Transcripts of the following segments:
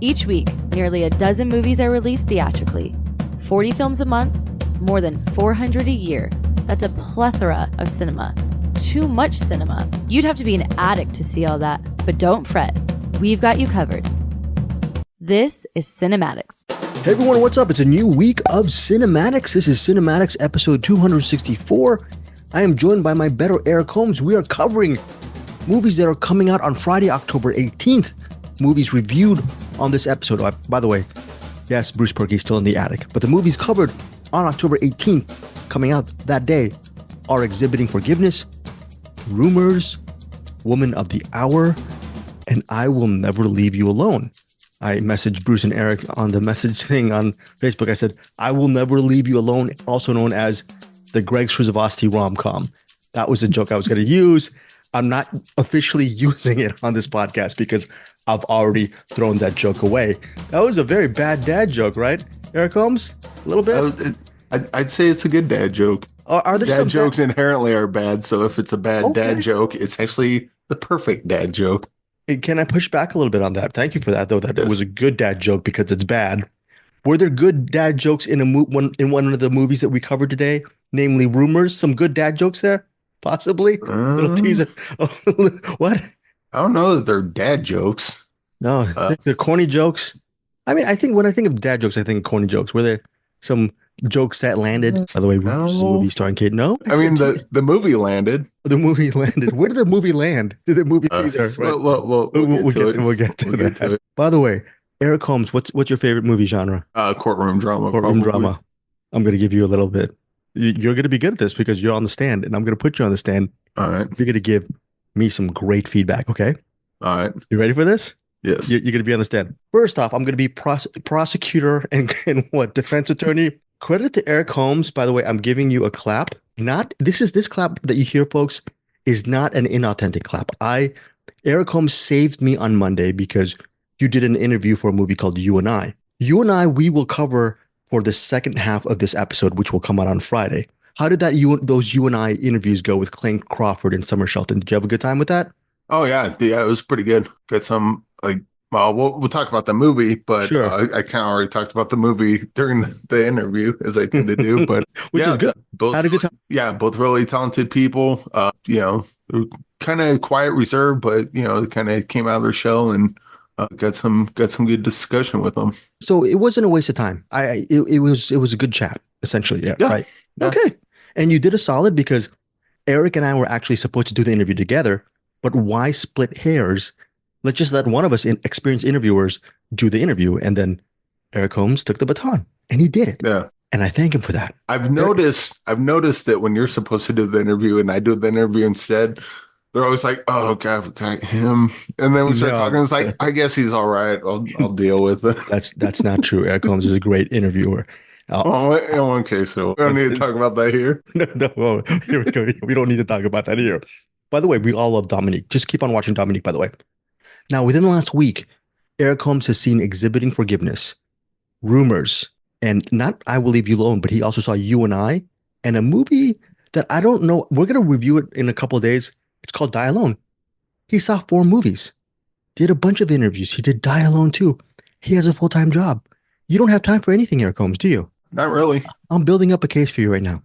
Each week, nearly a dozen movies are released theatrically. 40 films a month, more than 400 a year. That's a plethora of cinema. Too much cinema. You'd have to be an addict to see all that. But don't fret. We've got you covered. This is CinemAddicts. Hey everyone, what's up? It's a new week of CinemAddicts. This is CinemAddicts episode 264. I am joined by my better Eric Holmes. We are covering movies that are coming out on Friday, October 18th. Movies reviewed on this episode. By the way, yes, Bruce Purkey is still in the attic. But the movies covered on October 18th, coming out that day, are Exhibiting Forgiveness, Rumours, Woman of the Hour, and I Will Never Leave You Alone. I messaged Bruce and Eric on the message thing on Facebook. I said, I Will Never Leave You Alone, also known as the Greg Srisavasdi rom-com. That was a joke I was going to use. I'm not officially using it on this podcast because I've already thrown that joke away. That was a very bad dad joke, right, Eric Holmes? A little bit? I'd say it's a good dad joke. Are there dad jokes inherently are bad, so if it's a bad dad joke, it's actually the perfect dad joke. Can I push back a little bit on that? Thank you for that, though. That It was a good dad joke because it's bad. Were there good dad jokes in one of the movies that we covered today, namely Rumours? Some good dad jokes there? Possibly? Little teaser. What? I don't know that they're dad jokes. No, they're corny jokes. I mean, when I think of dad jokes, I think of corny jokes. Were there some jokes that landed? By the way, Rumours is a movie starring Kate. No? I mean, the movie landed. The movie landed. Where did the movie land? Did the movie teaser? Right. We'll get to that. By the way, Eric Holmes, what's your favorite movie genre? Courtroom drama. Courtroom drama. I'm going to give you a little bit. You're going to be good at this because you're on the stand, and I'm going to put you on the stand. All right. You're going to give me some great feedback, okay? All right. You ready for this? Yes. You're going to be on the stand. First off, I'm going to be prosecutor and defense attorney. Credit to Eric Holmes. By the way, I'm giving you a clap. This clap that you hear, folks, is not an inauthentic clap. Eric Holmes saved me on Monday because you did an interview for a movie called You and I. You and I, we will cover for the second half of this episode, which will come out on Friday. How did those You and I interviews go with Clayne Crawford and Summer Shelton? Did you have a good time with that? Oh yeah, it was pretty good. Got some we'll talk about the movie, but sure. I kind of already talked about the movie during the interview as I tend to do. But which is good. Had a good time. Yeah, both really talented people. Kind of quiet, reserved, but they kind of came out of their shell and got some good discussion with them. So it wasn't a waste of time. It was a good chat, essentially. Yeah. Right. Yeah. Okay. And you did a solid because Eric and I were actually supposed to do the interview together, but why split hairs? Let's just let one of us experienced interviewers do the interview, and then Eric Holmes took the baton, and he did it. Yeah. And I thank him for that. I've noticed that when you're supposed to do the interview and I do the interview instead, they're always like, "Oh God, him," and then we start talking. It's like, I guess he's all right. I'll deal with it. That's not true. Eric Holmes is a great interviewer. Okay, so we don't need to talk about that here. No, here we go. We don't need to talk about that here. By the way, we all love Dominique. Just keep on watching Dominique, by the way. Now, within the last week, Eric Holmes has seen Exhibiting Forgiveness, Rumours, and not I Will Leave You Alone, but he also saw You and I, and a movie that I don't know. We're going to review it in a couple of days. It's called Die Alone. He saw 4 movies, did a bunch of interviews. He did Die Alone too. He has a full-time job. You don't have time for anything, Eric Holmes, do you? Not really. I'm building up a case for you right now.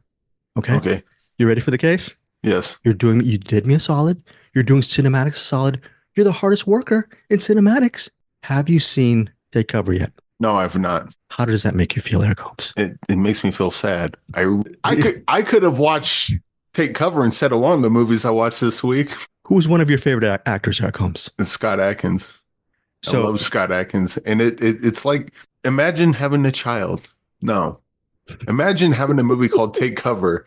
Okay? Okay. You ready for the case? Yes. You did me a solid. You're doing CinemAddicts a solid. You're the hardest worker in CinemAddicts. Have you seen Take Cover yet? No, I've not. How does that make you feel, Eric Holmes? It makes me feel sad. I could have watched Take Cover instead of one of the movies I watched this week. Who's one of your favorite actors, Eric Holmes? It's Scott Adkins. I love Scott Adkins. And it's like, imagine having a child. No. Imagine having a movie called Take Cover,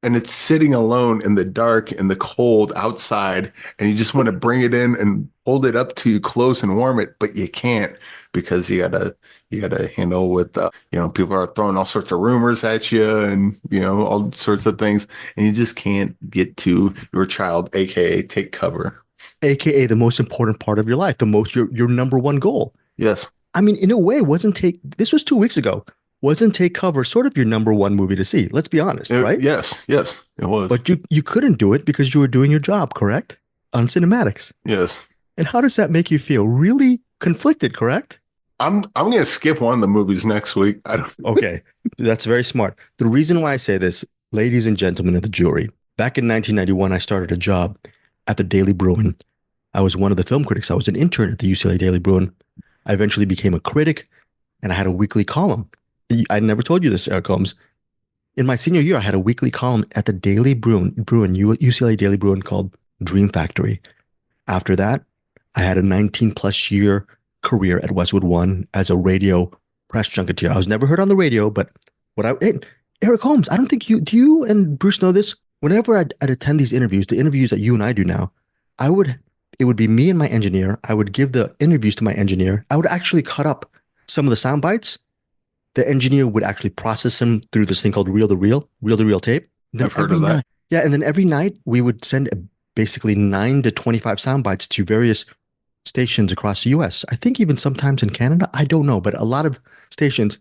and it's sitting alone in the dark and the cold outside, and you just want to bring it in and hold it up to you close and warm it, but you can't because you gotta handle with people are throwing all sorts of rumors at you and all sorts of things, and you just can't get to your child, aka take cover, aka the most important part of your life, your number one goal. Yes. I mean, in a way, this was 2 weeks ago. Wasn't Take Cover sort of your number one movie to see? Let's be honest, right? Yes, it was. But you couldn't do it because you were doing your job, correct? On CinemAddicts. Yes. And how does that make you feel? Really conflicted, correct? I'm gonna skip one of the movies next week. I don't. Okay, that's very smart. The reason why I say this, ladies and gentlemen of the jury, back in 1991, I started a job at the Daily Bruin. I was one of the film critics. I was an intern at the UCLA Daily Bruin. I eventually became a critic, and I had a weekly column. I never told you this, Eric Holmes. In my senior year, I had a weekly column at the Daily Bruin, UCLA Daily Bruin called Dream Factory. After that, I had a 19 plus year career at Westwood One as a radio press junketeer. I was never heard on the radio, but Eric Holmes, I don't think do you and Bruce know this? Whenever I'd attend these interviews, the interviews that you and I do now, it would be me and my engineer. I would give the interviews to my engineer. I would actually cut up some of the sound bites. The engineer would actually process them through this thing called reel-to-reel tape. I've heard of that. Yeah, and then every night we would send basically 9 to 25 sound bites to various stations across the US. I think even sometimes in Canada. I don't know, but a lot of stations.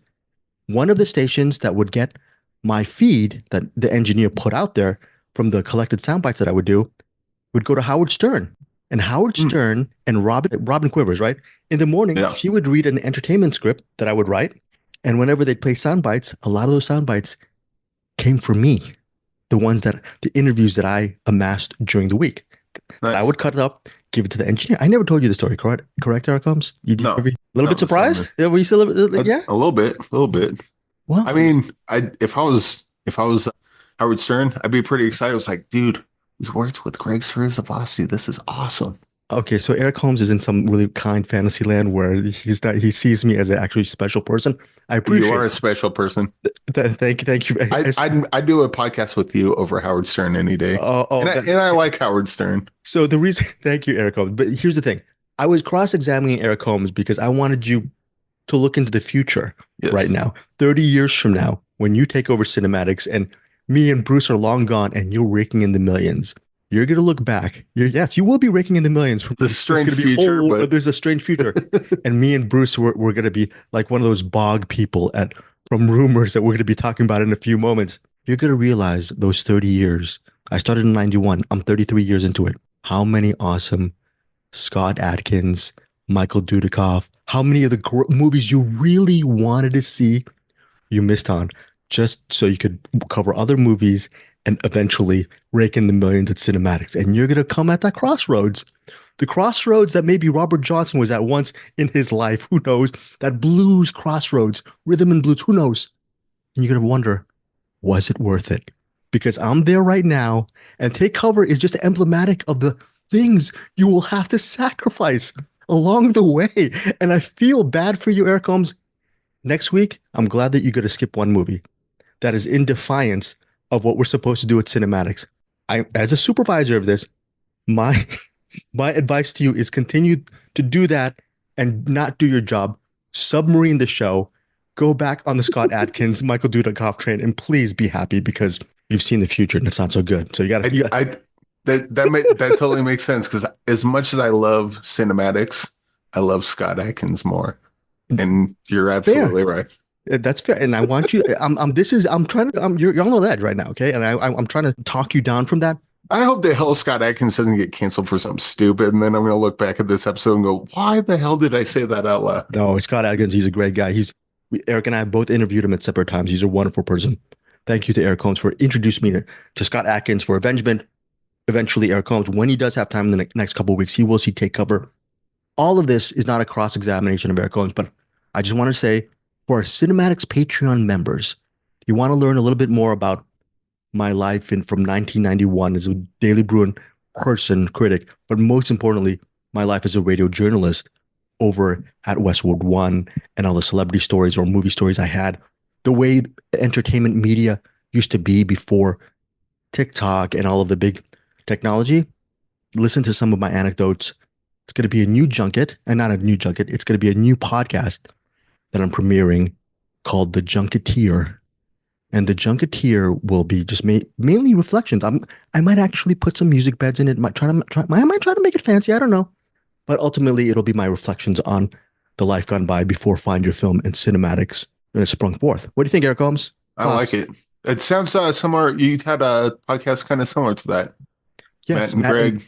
One of the stations that would get my feed that the engineer put out there from the collected sound bites that I would do would go to Howard Stern. And Howard Stern and Robin Quivers, right? In the morning, she would read an entertainment script that I would write. And whenever they'd play sound bites, a lot of those sound bites came from me. The interviews that I amassed during the week. Nice. I would cut it up, give it to the engineer. I never told you the story, correct, Eric Holmes? No. A little bit surprised? Yeah, were you still, yeah? A little bit. Well, I mean, if I was Howard Stern, I'd be pretty excited. I was like, dude, we worked with Greg Srisavasdi. This is awesome. Okay, so Eric Holmes is in some really kind fantasy land where he sees me as an actually special person. I appreciate. You are a special person. Thank you. I do a podcast with you over Howard Stern any day. And I like Howard Stern. So the reason, thank you, Eric Holmes. But here's the thing: I was cross-examining Eric Holmes because I wanted you to look into the future right now, 30 years from now, when you take over CinemAddicts and me and Bruce are long gone, and you're raking in the millions. You're going to look back. You will be raking in the millions. There's a strange future. There's a strange future. And me and Bruce, we're going to be like one of those bog people from Rumours that we're going to be talking about in a few moments. You're going to realize those 30 years. I started in 91. I'm 33 years into it. How many awesome Scott Adkins, Michael Dudikoff, how many of the movies you really wanted to see you missed on just so you could cover other movies and eventually rake in the millions at CinemAddicts. And you're going to come at that crossroads. The crossroads that maybe Robert Johnson was at once in his life. Who knows? That blues crossroads, rhythm and blues. Who knows? And you're going to wonder, was it worth it? Because I'm there right now. And Take Cover is just emblematic of the things you will have to sacrifice along the way. And I feel bad for you, Eric Holmes. Next week, I'm glad that you're going to skip one movie that is in defiance of what we're supposed to do at CinemAddicts. As a supervisor of this, my advice to you is continue to do that and not do your job. Submarine the show. Go back on the Scott Adkins, Michael Dudikoff train, and please be happy because you've seen the future and it's not so good. So you got to. That totally makes sense because as much as I love CinemAddicts, I love Scott Adkins more. And you're absolutely right. That's fair, and I want you. You're on the ledge right now, okay? And I'm trying to talk you down from that. I hope the hell Scott Adkins doesn't get canceled for something stupid, and then I'm going to look back at this episode and go, "Why the hell did I say that out loud?" No, Scott Adkins, he's a great guy. Eric and I both interviewed him at separate times. He's a wonderful person. Thank you to Eric Holmes for introducing me to Scott Adkins for Avengement. Eventually, Eric Holmes, when he does have time in the next couple of weeks, he will see Take Cover. All of this is not a cross-examination of Eric Holmes, but I just want to say, for our CinemAddicts Patreon members, you want to learn a little bit more about my life from 1991 as a Daily Bruin person, critic, but most importantly, my life as a radio journalist over at Westwood One and all the celebrity stories or movie stories I had, the way entertainment media used to be before TikTok and all of the big technology. Listen to some of my anecdotes. It's going to be a new junket, and not a new junket. It's going to be a new podcast that I'm premiering called The Junketeer. And The Junketeer will be just mainly reflections. I might actually put some music beds in it. I might try to make it fancy. I don't know. But ultimately, it'll be my reflections on the life gone by before Find Your Film and CinemAddicts when it sprung forth. What do you think, Eric Holmes? I like it. It sounds similar. You had a podcast kind of similar to that. Yes, Matt and Greg.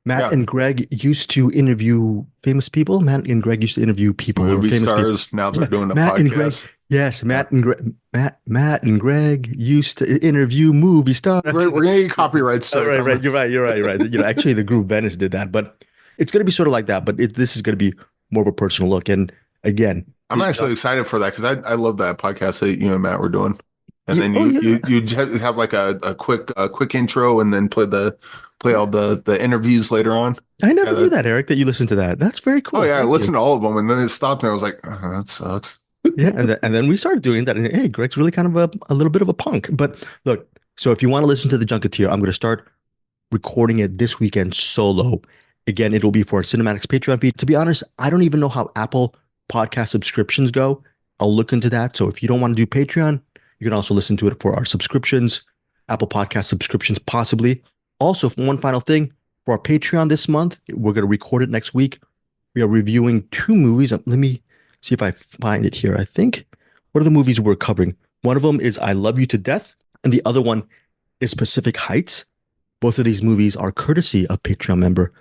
Matt and Greg used to interview famous people. Matt and Greg used to interview people who are movie famous stars. people. Now they're doing a Matt podcast. And Greg, yes, Matt and Greg. Matt and Greg used to interview movie stars. We're gonna get copyright strike. Right. You're right. Actually, the group Venice did that, but it's gonna be sort of like that. But this is gonna be more of a personal look. And again, I'm actually excited for that because I love that podcast that you and Matt were doing. And then you have like a quick intro and then play all the interviews later on. I never knew that, Eric, that you listened to that. That's very cool. Oh yeah, I listened to all of them and then it stopped and I was like, oh, that sucks. Yeah, and then we started doing that. And hey, Greg's really kind of a little bit of a punk. But look, so if you want to listen to the Junketeer, I'm going to start recording it this weekend solo. Again, it'll be for our CinemAddicts Patreon feed. To be honest, I don't even know how Apple podcast subscriptions go. I'll look into that. So if you don't want to do Patreon, you can also listen to it for our subscriptions, Apple podcast subscriptions, possibly. Also, one final thing, for our Patreon this month, we're going to record it next week. We are reviewing 2 movies. Let me see if I find it here. I think, what are the movies we're covering? One of them is I Love You to Death, and the other one is Pacific Heights. Both of these movies are courtesy of Patreon member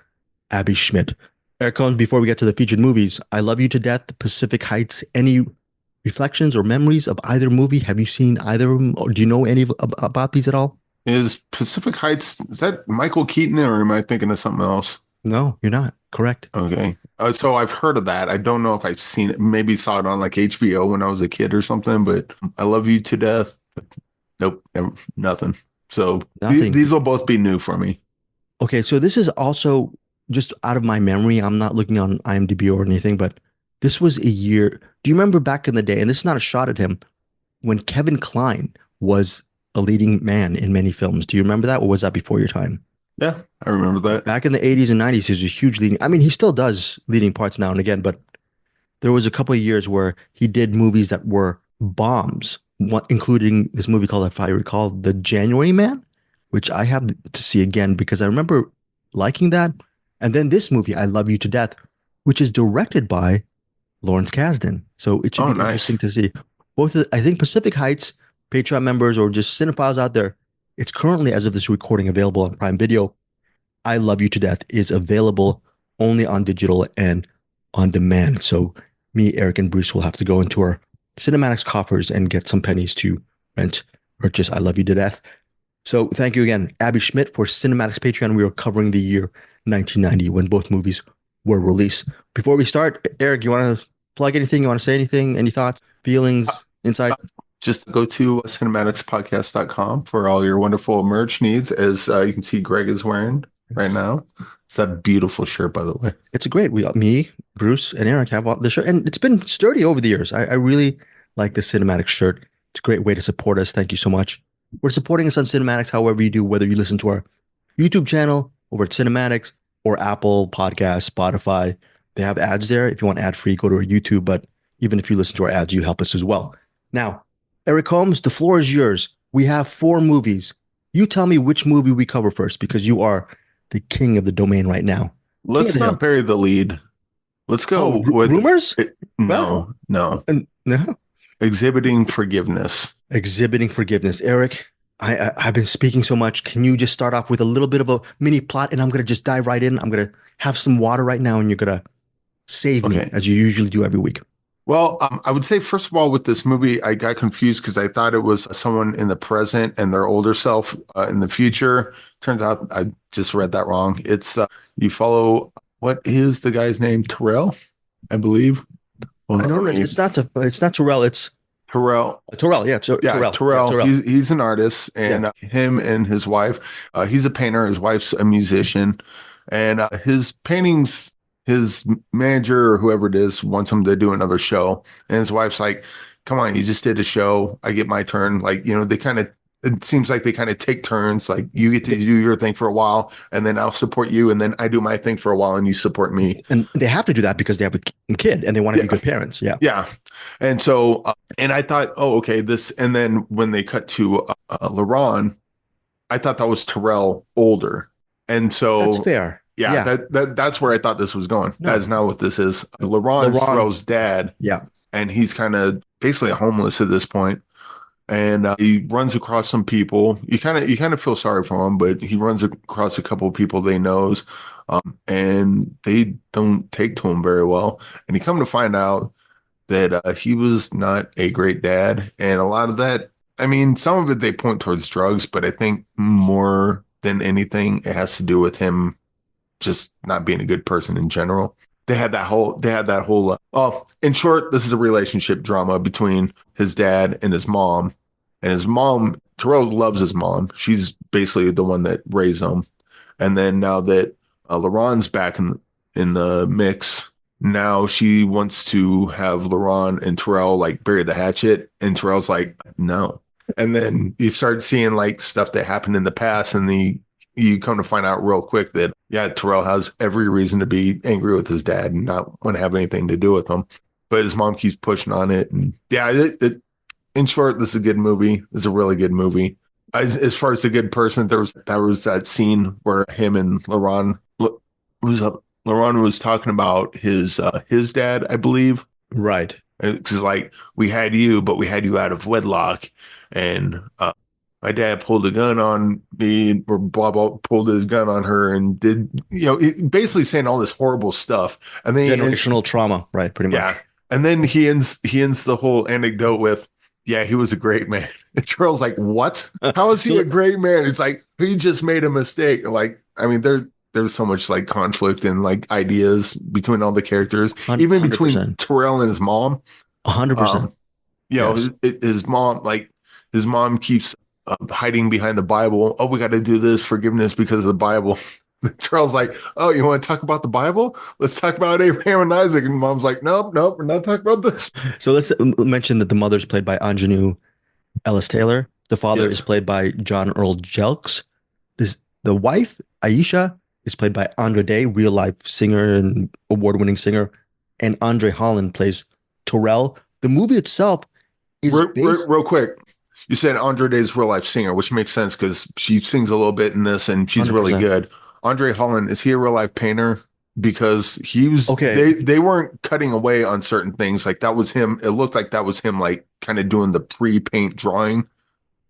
Abby Schmidt. Eric Combs, before we get to the featured movies, I Love You to Death, Pacific Heights, any reflections or memories of either movie? Have you seen either of them? Or do you know any about these at all? Is Pacific Heights, is that Michael Keaton or am I thinking of something else? No, you're not. Correct. Okay. So I've heard of that. I don't know if I've seen it. Maybe saw it on like HBO when I was a kid or something, but I Love You to Death. Nope. Nothing. So these will both be new for me. Okay. So this is also just out of my memory. I'm not looking on IMDb or anything, but this was a year. Do you remember back in the day, and this is not a shot at him, when Kevin Kline was a leading man in many films? Do you remember that, or was that before your time? Yeah, I remember that. Back in the 80s and 90s, he was a huge leading. I mean, he still does leading parts now and again, but there was a couple of years where he did movies that were bombs, including this movie called, if I recall, The January Man, which I have to see again because I remember liking that. And then this movie, I Love You to Death, which is directed by Lawrence Kasdan. So it should be interesting to see. Both of I think Pacific Heights, Patreon members or just cinephiles out there, it's currently, as of this recording, available on Prime Video. I Love You to Death is available only on digital and on demand. So me, Eric, and Bruce will have to go into our CinemAddicts coffers and get some pennies to purchase I Love You to Death. So thank you again, Abby Schmidt, for CinemAddicts Patreon. We are covering the year 1990 when both movies were released. Before we start, Eric, you want to plug anything? You want to say anything? Any thoughts, feelings, insight? Just go to CinemAddictsPodcast.com for all your wonderful merch needs. As you can see, Greg is wearing right now. It's a beautiful shirt, by the way. It's great. Me, Bruce, and Eric have the shirt, and it's been sturdy over the years. I really like the CinemAddicts shirt. It's a great way to support us. Thank you so much. We're supporting us on CinemAddicts however you do, whether you listen to our YouTube channel over at CinemAddicts or Apple Podcasts, Spotify. They have ads there. If you want ad-free, go to our YouTube. But even if you listen to our ads, you help us as well. Now, Eric Holmes, the floor is yours. We have 4 movies. You tell me which movie we cover first because you are the king of the domain right now. Let's not bury the lead. Let's go with Rumours? No. No. Exhibiting Forgiveness. Exhibiting Forgiveness. Eric, I've been speaking so much. Can you just start off with a little bit of a mini plot, and I'm going to just dive right in. I'm going to have some water right now, and you're going to save me as you usually do every week. Well, I would say, first of all, with this movie, I got confused because I thought it was someone in the present and their older self in the future. Turns out I just read that wrong. It's you follow, what is the guy's name? Terrell, I believe. Well, I don't know. It's not Terrell. It's Terrell. Terrell. Yeah. Terrell. He's an artist, and him and his wife, he's a painter. His wife's a musician, and his paintings, his manager or whoever it is wants him to do another show. And his wife's like, come on, you just did a show. I get my turn. Like, it seems like they kind of take turns. Like, you get to do your thing for a while, and then I'll support you. And then I do my thing for a while, and you support me. And they have to do that because they have a kid and they want to be good parents. Yeah. Yeah. And so, and I thought, oh, okay, this. And then when they cut to LaRon, I thought that was Terrell older. And so that's fair. Yeah. That's where I thought this was going. No. That is not what this is. LaRon's Terrell's dad. Yeah. And he's kind of basically homeless at this point. and he runs across some people. You kind of feel sorry for him, but he runs across a couple of people they knows, and they don't take to him very well. And he come to find out that he was not a great dad, and a lot of that, I mean, some of it they point towards drugs, but I think more than anything, it has to do with him just not being a good person in general. They had that whole, in short, this is a relationship drama between his dad and his mom. And his mom, Terrell loves his mom. She's basically the one that raised him. And then now that LaRon's back in the mix, now she wants to have LaRon and Terrell like bury the hatchet. And Terrell's like, no. And then you start seeing like stuff that happened in the past, and you come to find out real quick that, yeah, Terrell has every reason to be angry with his dad and not want to have anything to do with him. But his mom keeps pushing on it. And yeah, in short, this is a good movie. It's a really good movie. As far as a good person, there was that scene where him and LaRon was talking about his dad, I believe. Right. Because like, we had you, but we had you out of wedlock. And my dad pulled a gun on me, or blah, blah, pulled his gun on her and did, basically saying all this horrible stuff. And then generational trauma, right? Pretty much. Yeah. And then he ends the whole anecdote with, yeah, he was a great man. And Terrell's like, what? How is he a great man? It's like, he just made a mistake. Like, I mean, there's so much like conflict and like ideas between all the characters, 100%. Even between Terrell and his mom. 100%. Yes. His mom keeps hiding behind the Bible. Oh, we got to do this forgiveness because of the Bible. Terrell's like, oh, you want to talk about the Bible? Let's talk about Abraham and Isaac. And mom's like, nope, we're not talking about this. So let's mention that the mother's played by Anjanou Ellis Taylor. The father is played by John Earl Jelks. The wife, Aisha, is played by Andra Day, real life singer and award-winning singer. And Andre Holland plays Terrell. The movie itself is real quick. You said Andra Day's real life singer, which makes sense because she sings a little bit in this and she's 100%. Really good. Andre Holland, is he a real life painter? Because he was they weren't cutting away on certain things. Like that was him. It looked like that was him, like kind of doing the pre-paint drawing.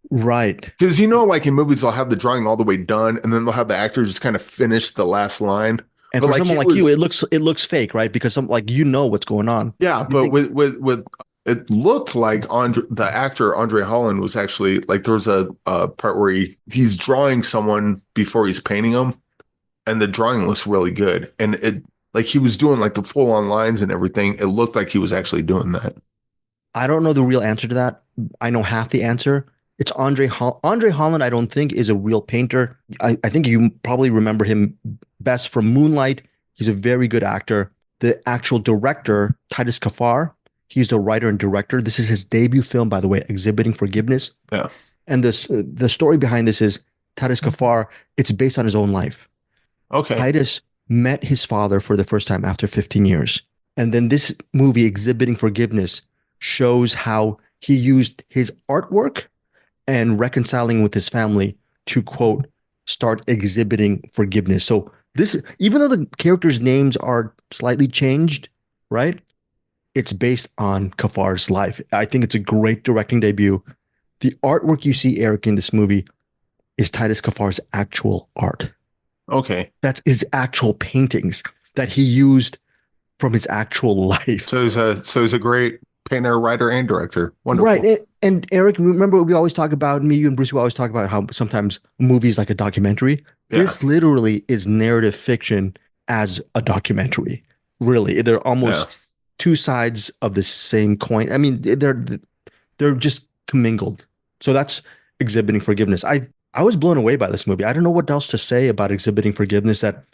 Right. Because like in movies, they'll have the drawing all the way done, and then they'll have the actor just kind of finish the last line. And for someone like you, it looks fake, right? Because what's going on. Yeah, but with it looked like the actor Andre Holland was actually like, there was a part where he's drawing someone before he's painting them, and the drawing looks really good. And it like he was doing like the full on lines and everything. It looked like he was actually doing that. I don't know the real answer to that. I know half the answer. It's Andre Holland. I don't think is a real painter. I think you probably remember him best from Moonlight. He's a very good actor. The actual director, Titus Kaphar, he's the writer and director. This is his debut film, by the way, Exhibiting Forgiveness. Yeah. And the story behind this is Titus Kaphar. It's based on his own life. Okay. Titus met his father for the first time after 15 years. And then this movie, Exhibiting Forgiveness, shows how he used his artwork and reconciling with his family to, quote, start exhibiting forgiveness. So this, even though the characters' names are slightly changed, right? It's based on Kaphar's life. I think it's a great directing debut. The artwork you see, Eric, in this movie is Titus Kaphar's actual art. Okay. That's his actual paintings that he used from his actual life. So he's a great painter, writer, and director. Wonderful. Right. And Eric, remember we always talk about, me, you and Bruce, we always talk about how sometimes movies like a documentary. Yeah. This literally is narrative fiction as a documentary. Really. They're almost two sides of the same coin. I mean, they're just commingled. So that's Exhibiting Forgiveness. I was blown away by this movie. I don't know what else to say about Exhibiting Forgiveness. That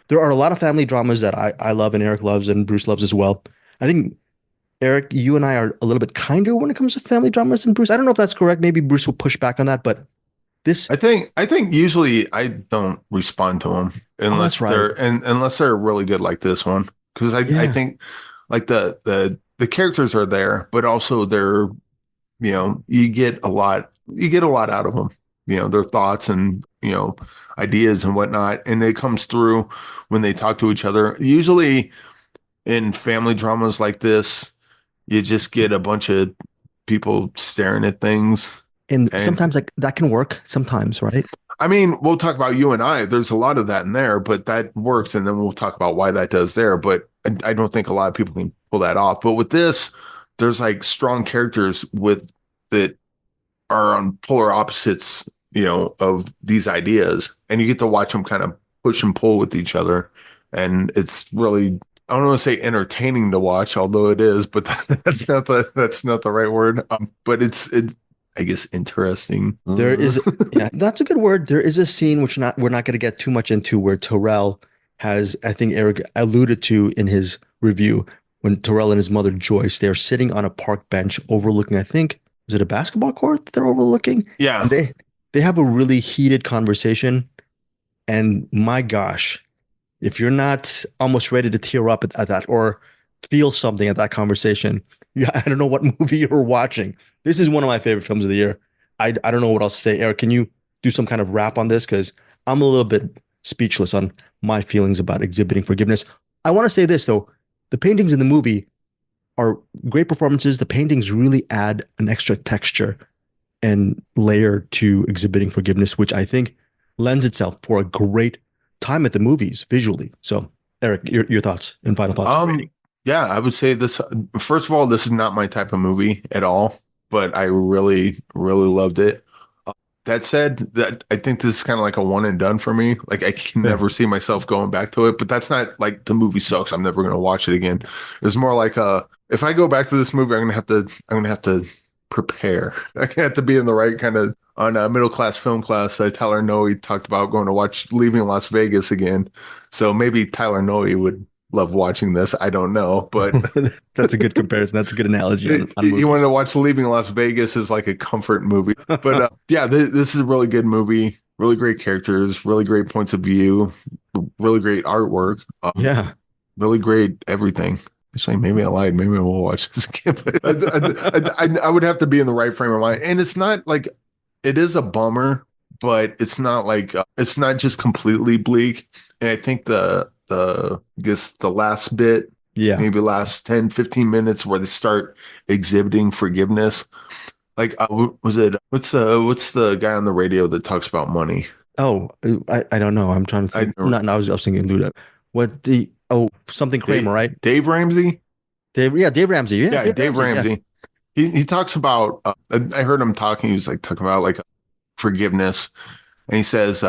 there are a lot of family dramas that I love and Eric loves and Bruce loves as well. I think, Eric, you and I are a little bit kinder when it comes to family dramas than Bruce. I don't know if that's correct. Maybe Bruce will push back on that, but this, I think usually I don't respond to them unless they're really good like this one. Because I think like the characters are there, but also they're, you get a lot out of them. Their thoughts and, ideas and whatnot. And it comes through when they talk to each other. Usually in family dramas like this, you just get a bunch of people staring at things And sometimes like that can work sometimes, right? I mean, we'll talk about You and I. There's a lot of that in there, but that works. And then we'll talk about why that does there. But I don't think a lot of people can pull that off. But with this, there's like strong characters that are on polar opposites, of these ideas. And you get to watch them kind of push and pull with each other. And it's really, I don't want to say entertaining to watch, although it is, but that's not the right word. But it's I guess interesting. There is, yeah, that's a good word. There is a scene which we're not going to get too much into where Terrell has, I think Eric alluded to in his review, when Terrell and his mother Joyce, they're sitting on a park bench overlooking, I think, is it a basketball court that they're overlooking? Yeah. And they have a really heated conversation. And my gosh, if you're not almost ready to tear up at that or feel something at that conversation, yeah, I don't know what movie you're watching. This is one of my favorite films of the year. I don't know what else to say. Eric, can you do some kind of wrap on this? Because I'm a little bit speechless on my feelings about Exhibiting Forgiveness. I want to say this, though. The paintings in the movie are great performances. The paintings really add an extra texture and layer to Exhibiting Forgiveness, which I think lends itself for a great time at the movies visually. So, Eric, your thoughts and final thoughts. Yeah, I would say this. First of all, this is not my type of movie at all, but I really, really loved it. That said, that I think this is kind of like a one and done for me. Like I can never see myself going back to it, but that's not like the movie sucks, I'm never going to watch it again. It's more like if I go back to this movie, I'm going to have to prepare. I have to be in the right kind of on a middle class film class. Tyler Noe talked about going to watch Leaving Las Vegas again. So maybe Tyler Noe would love watching this. I don't know, but that's a good comparison. That's a good analogy. You wanted to watch Leaving Las Vegas as like a comfort movie, but yeah, this is a really good movie. Really great characters, really great points of view, really great artwork. Yeah, really great everything. Actually, maybe I lied. Maybe we'll watch this again. But I would have to be in the right frame of mind, and it's not like it is a bummer, but it's not like it's not just completely bleak. And I think the last bit, maybe last 10, 15 minutes where they start exhibiting forgiveness. Like, what's the guy on the radio that talks about money? Oh, I don't know. I'm trying to think. I was thinking Luda. Something Kramer, right? Dave Ramsey? Dave Ramsey. Yeah, Dave Ramsey. Yeah. He talks about, I heard him talking, he was like talking about like forgiveness. And he says,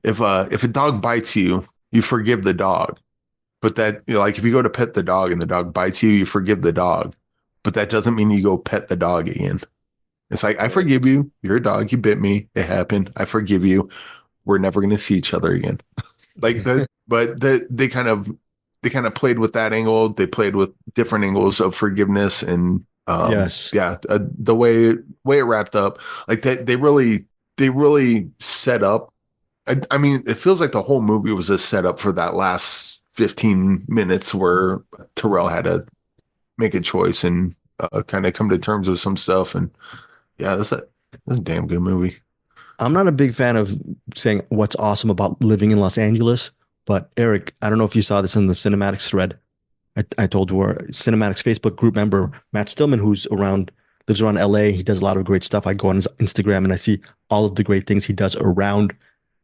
if a dog bites you, you forgive the dog. But that, like if you go to pet the dog and the dog bites you, you forgive the dog. But that doesn't mean you go pet the dog again. It's like, I forgive you. You're a dog. You bit me. It happened. I forgive you. We're never going to see each other again. But they kind of played with that angle. They played with different angles of forgiveness and the way it wrapped up. Like they really set up. I mean, it feels like the whole movie was a setup for that last 15 minutes where Terrell had to make a choice and kind of come to terms with some stuff. And yeah, that's a damn good movie. I'm not a big fan of saying what's awesome about living in Los Angeles, but Eric, I don't know if you saw this in the CinemAddicts thread. I told our CinemAddicts Facebook group member, Matt Stillman, lives around LA. He does a lot of great stuff. I go on his Instagram and I see all of the great things he does around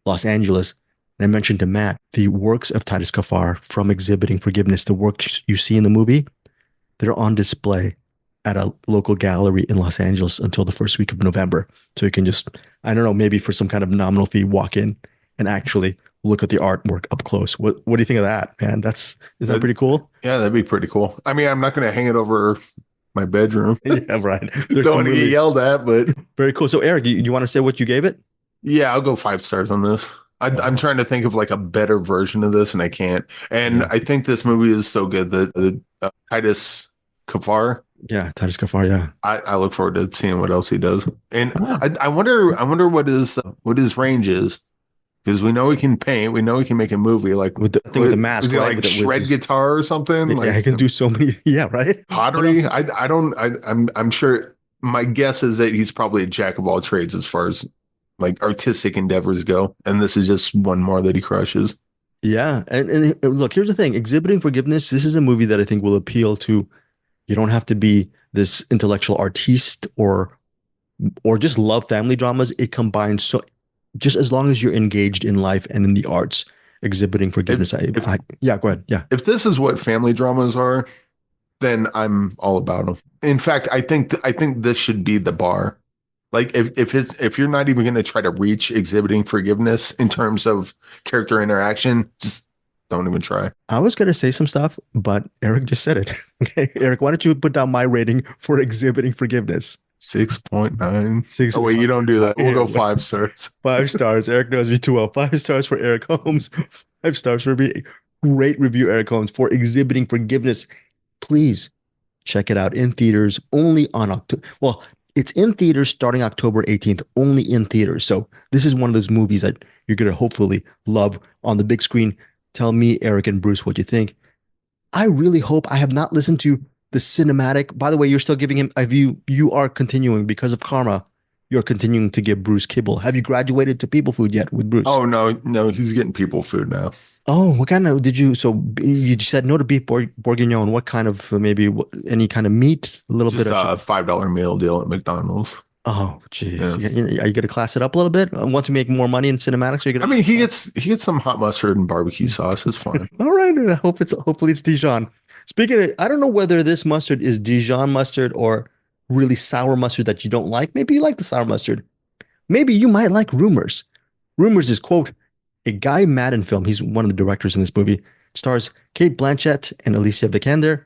Los Angeles. And I mentioned to Matt, the works of Titus Kaphar from Exhibiting Forgiveness, the works you see in the movie, they're on display at a local gallery in Los Angeles until the first week of November. So you can just, I don't know, maybe for some kind of nominal fee, walk in and actually look at the artwork up close. What do you think of that, man? Is that pretty cool? Yeah, that'd be pretty cool. I mean, I'm not going to hang it over my bedroom. Yeah, right. Don't want to get yelled at, but very cool. So Eric, you want to say what you gave it? Yeah, I'll go 5 stars on this. I'm trying to think of like a better version of this and I can't. And I think this movie is so good that Titus Kaphar. Yeah, Titus Kaphar. Yeah, I look forward to seeing what else he does. And I wonder what his range is, because we know he can paint, we know he can make a movie like with the mask, is he like shred guitar or something? Yeah, like, he can do so many. Yeah, right. Pottery. I'm sure. My guess is that he's probably a jack of all trades as far as like artistic endeavors go, and this is just one more that he crushes. Yeah, and look, here's the thing: Exhibiting Forgiveness. This is a movie that I think will appeal to. You don't have to be this intellectual artiste or or just love family dramas, it combines so just as long as you're engaged in life and in the arts, exhibiting forgiveness. Yeah, go ahead. Yeah. If this is what family dramas are, then I'm all about them. In fact, I think this should be the bar. Like if you're not even going to try to reach exhibiting forgiveness in terms of character interaction, just don't even try. I was going to say some stuff, but Eric just said it. Okay, Eric, why don't you put down my rating for exhibiting forgiveness? 6.9. Oh wait, you don't do that. We'll go 5 stars. 5 stars. Eric knows me too well. 5 stars for Eric Holmes. 5 stars for me. Great review, Eric Holmes, for exhibiting forgiveness. Please check it out in theaters only on October. Well, it's in theaters starting October 18th, only in theaters. So this is one of those movies that you're going to hopefully love on the big screen. Tell me, Eric and Bruce, what you think. I really hope. I have not listened to the Cinem-Attic. By the way, you're still giving him a view. You are continuing because of karma. You're continuing to give Bruce kibble. Have you graduated to people food yet with Bruce? Oh, no, he's getting people food now. Oh, what kind of did you? So you said no to beef bourguignon. What kind of maybe any kind of meat? A little Just bit of a $5 meal deal at McDonald's. Oh, geez. Yeah. Are you going to class it up a little bit? Want to make more money in cinematics? I mean, he gets some hot mustard and barbecue sauce. It's fine. All right. Hopefully it's Dijon. Speaking of, I don't know whether this mustard is Dijon mustard or really sour mustard that you don't like. Maybe you like the sour mustard. Maybe you might like Rumours. Rumours is, quote, a Guy Madden film. He's one of the directors in this movie. Stars Kate Blanchett and Alicia Vikander.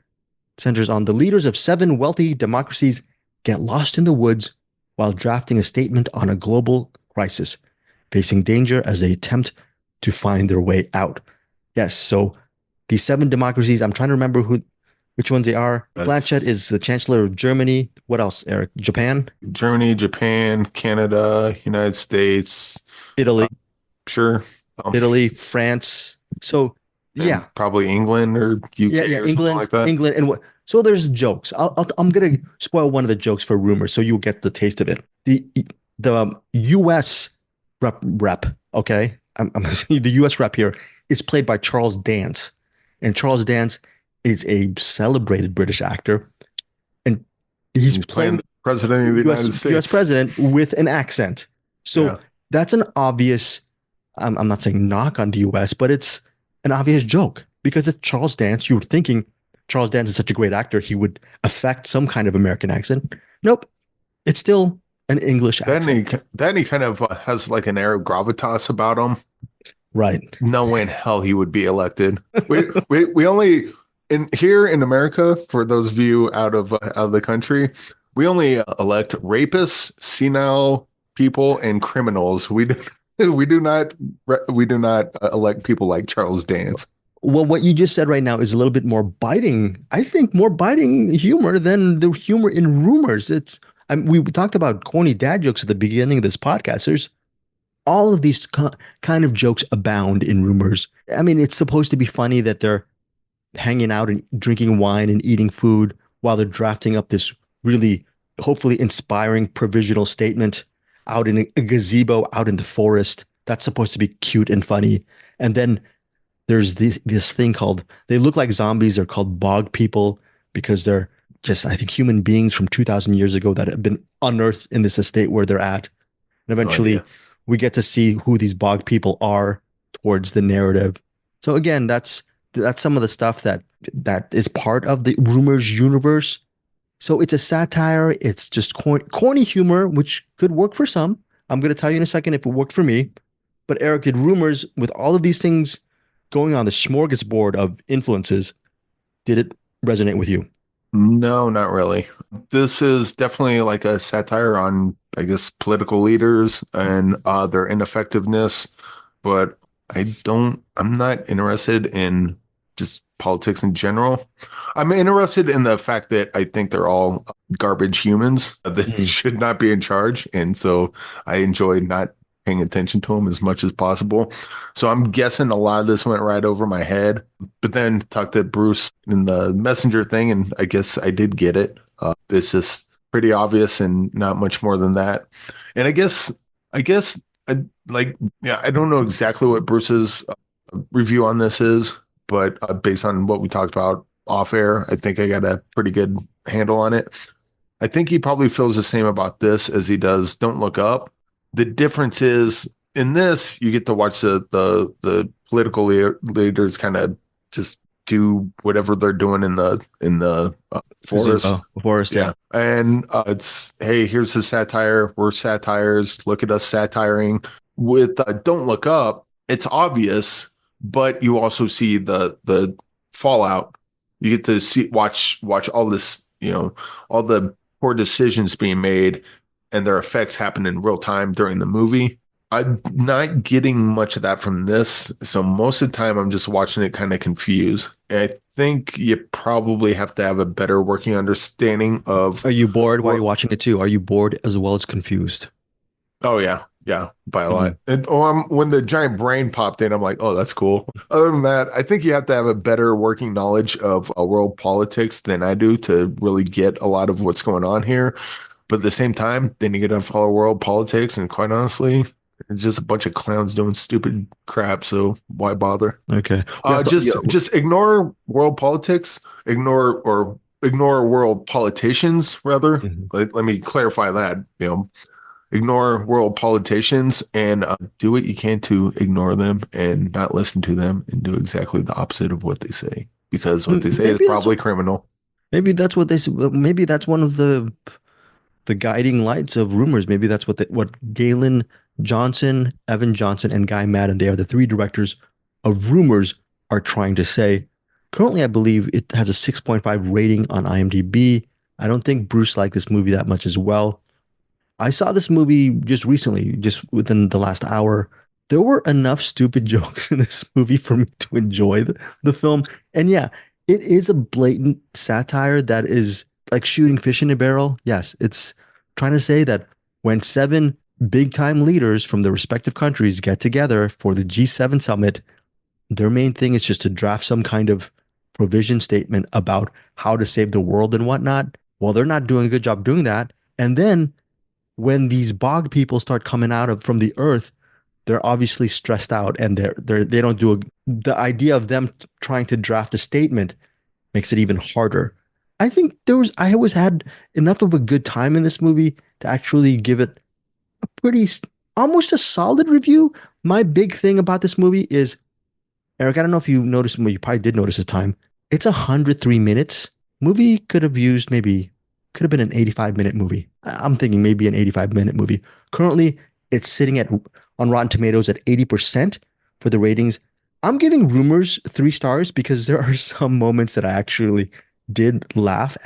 Centers on the leaders of 7 wealthy democracies get lost in the woods while drafting a statement on a global crisis, facing danger as they attempt to find their way out. Yes, so these 7 democracies, I'm trying to remember which ones they are. Blanchett is the Chancellor of Germany. What else, Eric? Japan? Germany, Japan, Canada, United States. Italy. Sure. Italy, France. So, yeah. Probably England or UK or England, something like that. England. And what? So there's jokes. I'm going to spoil one of the jokes for Rumours so you'll get the taste of it. The U.S. rep, okay? I'm the U.S. rep here is played by Charles Dance. And Charles Dance is a celebrated British actor. And he's playing the president of the United States. U.S. president with an accent. So that's an obvious, I'm not saying knock on the U.S., but it's an obvious joke. Because it's Charles Dance, you were thinking Charles Dance is such a great actor, he would affect some kind of American accent. Nope. It's still an English accent. Then he kind of has like an air of gravitas about him. Right. No way in hell he would be elected. We only here in America, for those of you out of the country, we only elect rapists, senile people, and criminals. We do not elect people like Charles Dance. Well, what you just said right now is a little bit more biting. I think more biting humor than the humor in Rumours. We talked about corny dad jokes at the beginning of this podcast. There's all of these kind of jokes abound in Rumours. I mean, it's supposed to be funny that they're hanging out and drinking wine and eating food while they're drafting up this really, hopefully inspiring provisional statement out in a gazebo out in the forest. That's supposed to be cute and funny. And then there's this thing called, they look like zombies. They're called bog people because they're just, I think, human beings from 2,000 years ago that have been unearthed in this estate where they're at. And eventually we get to see who these bog people are towards the narrative. So again, that's some of the stuff that is part of the Rumours universe. So it's a satire. It's just corny humor, which could work for some. I'm going to tell you in a second if it worked for me. But Eric, did Rumours, with all of these things going on, the smorgasbord of influences, did it resonate with you? No, not really. This is definitely like a satire on, I guess, political leaders and their ineffectiveness. But I'm not interested in just politics in general. I'm interested in the fact that I think they're all garbage humans that should not be in charge. And so I enjoy not paying attention to them as much as possible. So I'm guessing a lot of this went right over my head, but then talked to Bruce in the messenger thing, and I guess I did get it. It's just pretty obvious and not much more than that. And I don't know exactly what Bruce's review on this is, but based on what we talked about off air, I think I got a pretty good handle on it. I think he probably feels the same about this as he does Don't Look Up. The difference is in this, you get to watch the political leaders kind of just do whatever they're doing in the forest. Forest, yeah. And it's, hey, here's the satire. We're satires. Look at us satiring. With Don't Look Up, it's obvious, but you also see the fallout. You get to watch all this, all the poor decisions being made and their effects happen in real time during the movie. I'm not getting much of that from this. So most of the time I'm just watching it kind of confused. And I think you probably have to have a better working understanding of. Are you bored while you're watching it too? Are you bored as well as confused? Oh, yeah. Yeah, by a lot. And when the giant brain popped in, I'm like, oh, that's cool. Other than that, I think you have to have a better working knowledge of world politics than I do to really get a lot of what's going on here. But at the same time, then you get to follow world politics, and quite honestly, it's just a bunch of clowns doing stupid crap. So why bother? Okay. Just ignore world politics, ignore world politicians, rather. Mm-hmm. Let me clarify that. Ignore world politicians and do what you can to ignore them and not listen to them and do exactly the opposite of what they say, because what they say is probably criminal. Maybe that's what they say. Maybe that's one of the guiding lights of Rumours. Maybe that's what Galen Johnson, Evan Johnson, and Guy Madden, they are the three directors of Rumours, are trying to say. Currently, I believe it has a 6.5 rating on IMDb. I don't think Bruce liked this movie that much as well. I saw this movie just recently, just within the last hour. There were enough stupid jokes in this movie for me to enjoy the film. And yeah, it is a blatant satire that is like shooting fish in a barrel. Yes, it's trying to say that when 7 big-time leaders from the respective countries get together for the G7 summit, their main thing is just to draft some kind of provision statement about how to save the world and whatnot. Well, they're not doing a good job doing that. And then when these bog people start coming out from the earth, they're obviously stressed out, and they don't do the idea of them trying to draft a statement makes it even harder. I think I always had enough of a good time in this movie to actually give it a pretty, almost a solid review. My big thing about this movie is, Eric, I don't know if you noticed, well, you probably did notice this time. It's 103 minutes. Movie could have been an 85-minute movie. I'm thinking maybe an 85-minute movie. Currently, it's sitting on Rotten Tomatoes at 80% for the ratings. I'm giving Rumours 3 stars because there are some moments that I actually did laugh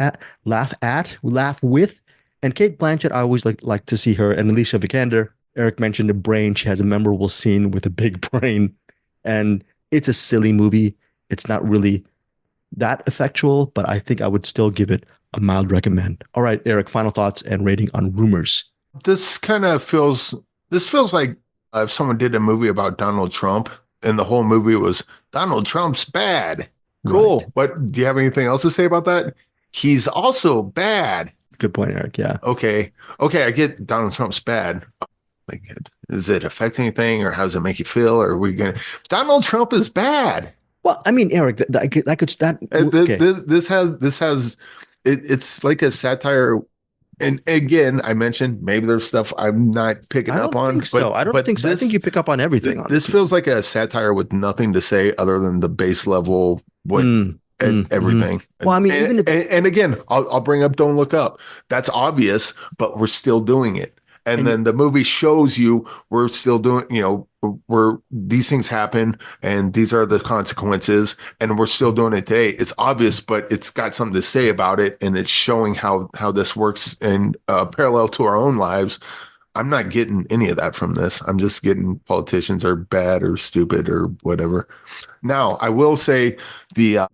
with. And Cate Blanchett, I always like to see her. And Alicia Vikander, Eric mentioned a brain. She has a memorable scene with a big brain. And it's a silly movie. It's not really that effectual, but I think I would still give it a mild recommend. All right, Eric, final thoughts and rating on Rumours. This feels like if someone did a movie about Donald Trump and the whole movie was Donald Trump's bad. Cool. Right. But do you have anything else to say about that? He's also bad. Good point, Eric. Yeah. Okay. I get Donald Trump's bad. Like, does it affect anything, or how does it make you feel? Or are we gonna? Donald Trump is bad. Well, I mean, Eric, this has. It's like a satire, and again, I mentioned maybe there's stuff I'm not picking up on. I don't think so. I think you pick up on everything. This feels like a satire with nothing to say other than the base level, everything. Well, I mean, and again, I'll bring up Don't Look Up. That's obvious, but we're still doing it. And then the movie shows you we're still doing, where these things happen and these are the consequences, and we're still doing it today. It's obvious, but it's got something to say about it, and it's showing how this works in parallel to our own lives. I'm not getting any of that from this. I'm just getting politicians are bad or stupid or whatever. Now, I will say the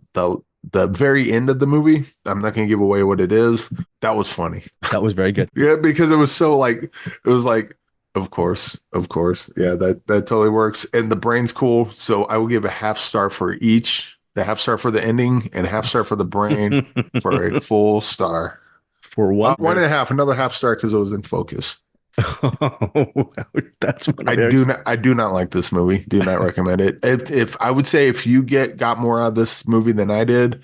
very end of the movie, I'm not going to give away what it is. That was funny. That was very good. Yeah, because it was of course. Yeah, that totally works. And the brain's cool. So I will give a half star for each. The half star for the ending and a half star for the brain for a full star. For what? 1.5, another half star because it was in focus. That's what I do not like this movie. Do not recommend it. If I would say if you got more out of this movie than I did,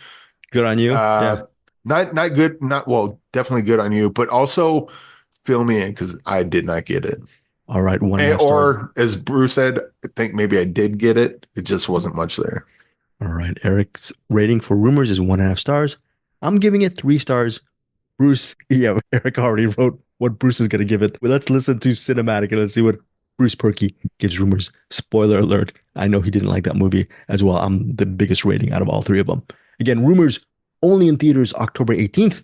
good on you. Not good, not well, definitely good on you, but also fill me in because I did not get it. All right, 1.5 stars. Or as Bruce said, I think maybe I did get it. It just wasn't much there. All right, Eric's rating for Rumours is 1.5 stars. I'm giving it 3 stars. Bruce, yeah, Eric already wrote what Bruce is going to give it. But let's listen to Cine-Attic and let's see what Bruce Purkey gives Rumours. Spoiler alert. I know he didn't like that movie as well. I'm the biggest rating out of all 3 of them. Again, Rumours only in theaters October 18th.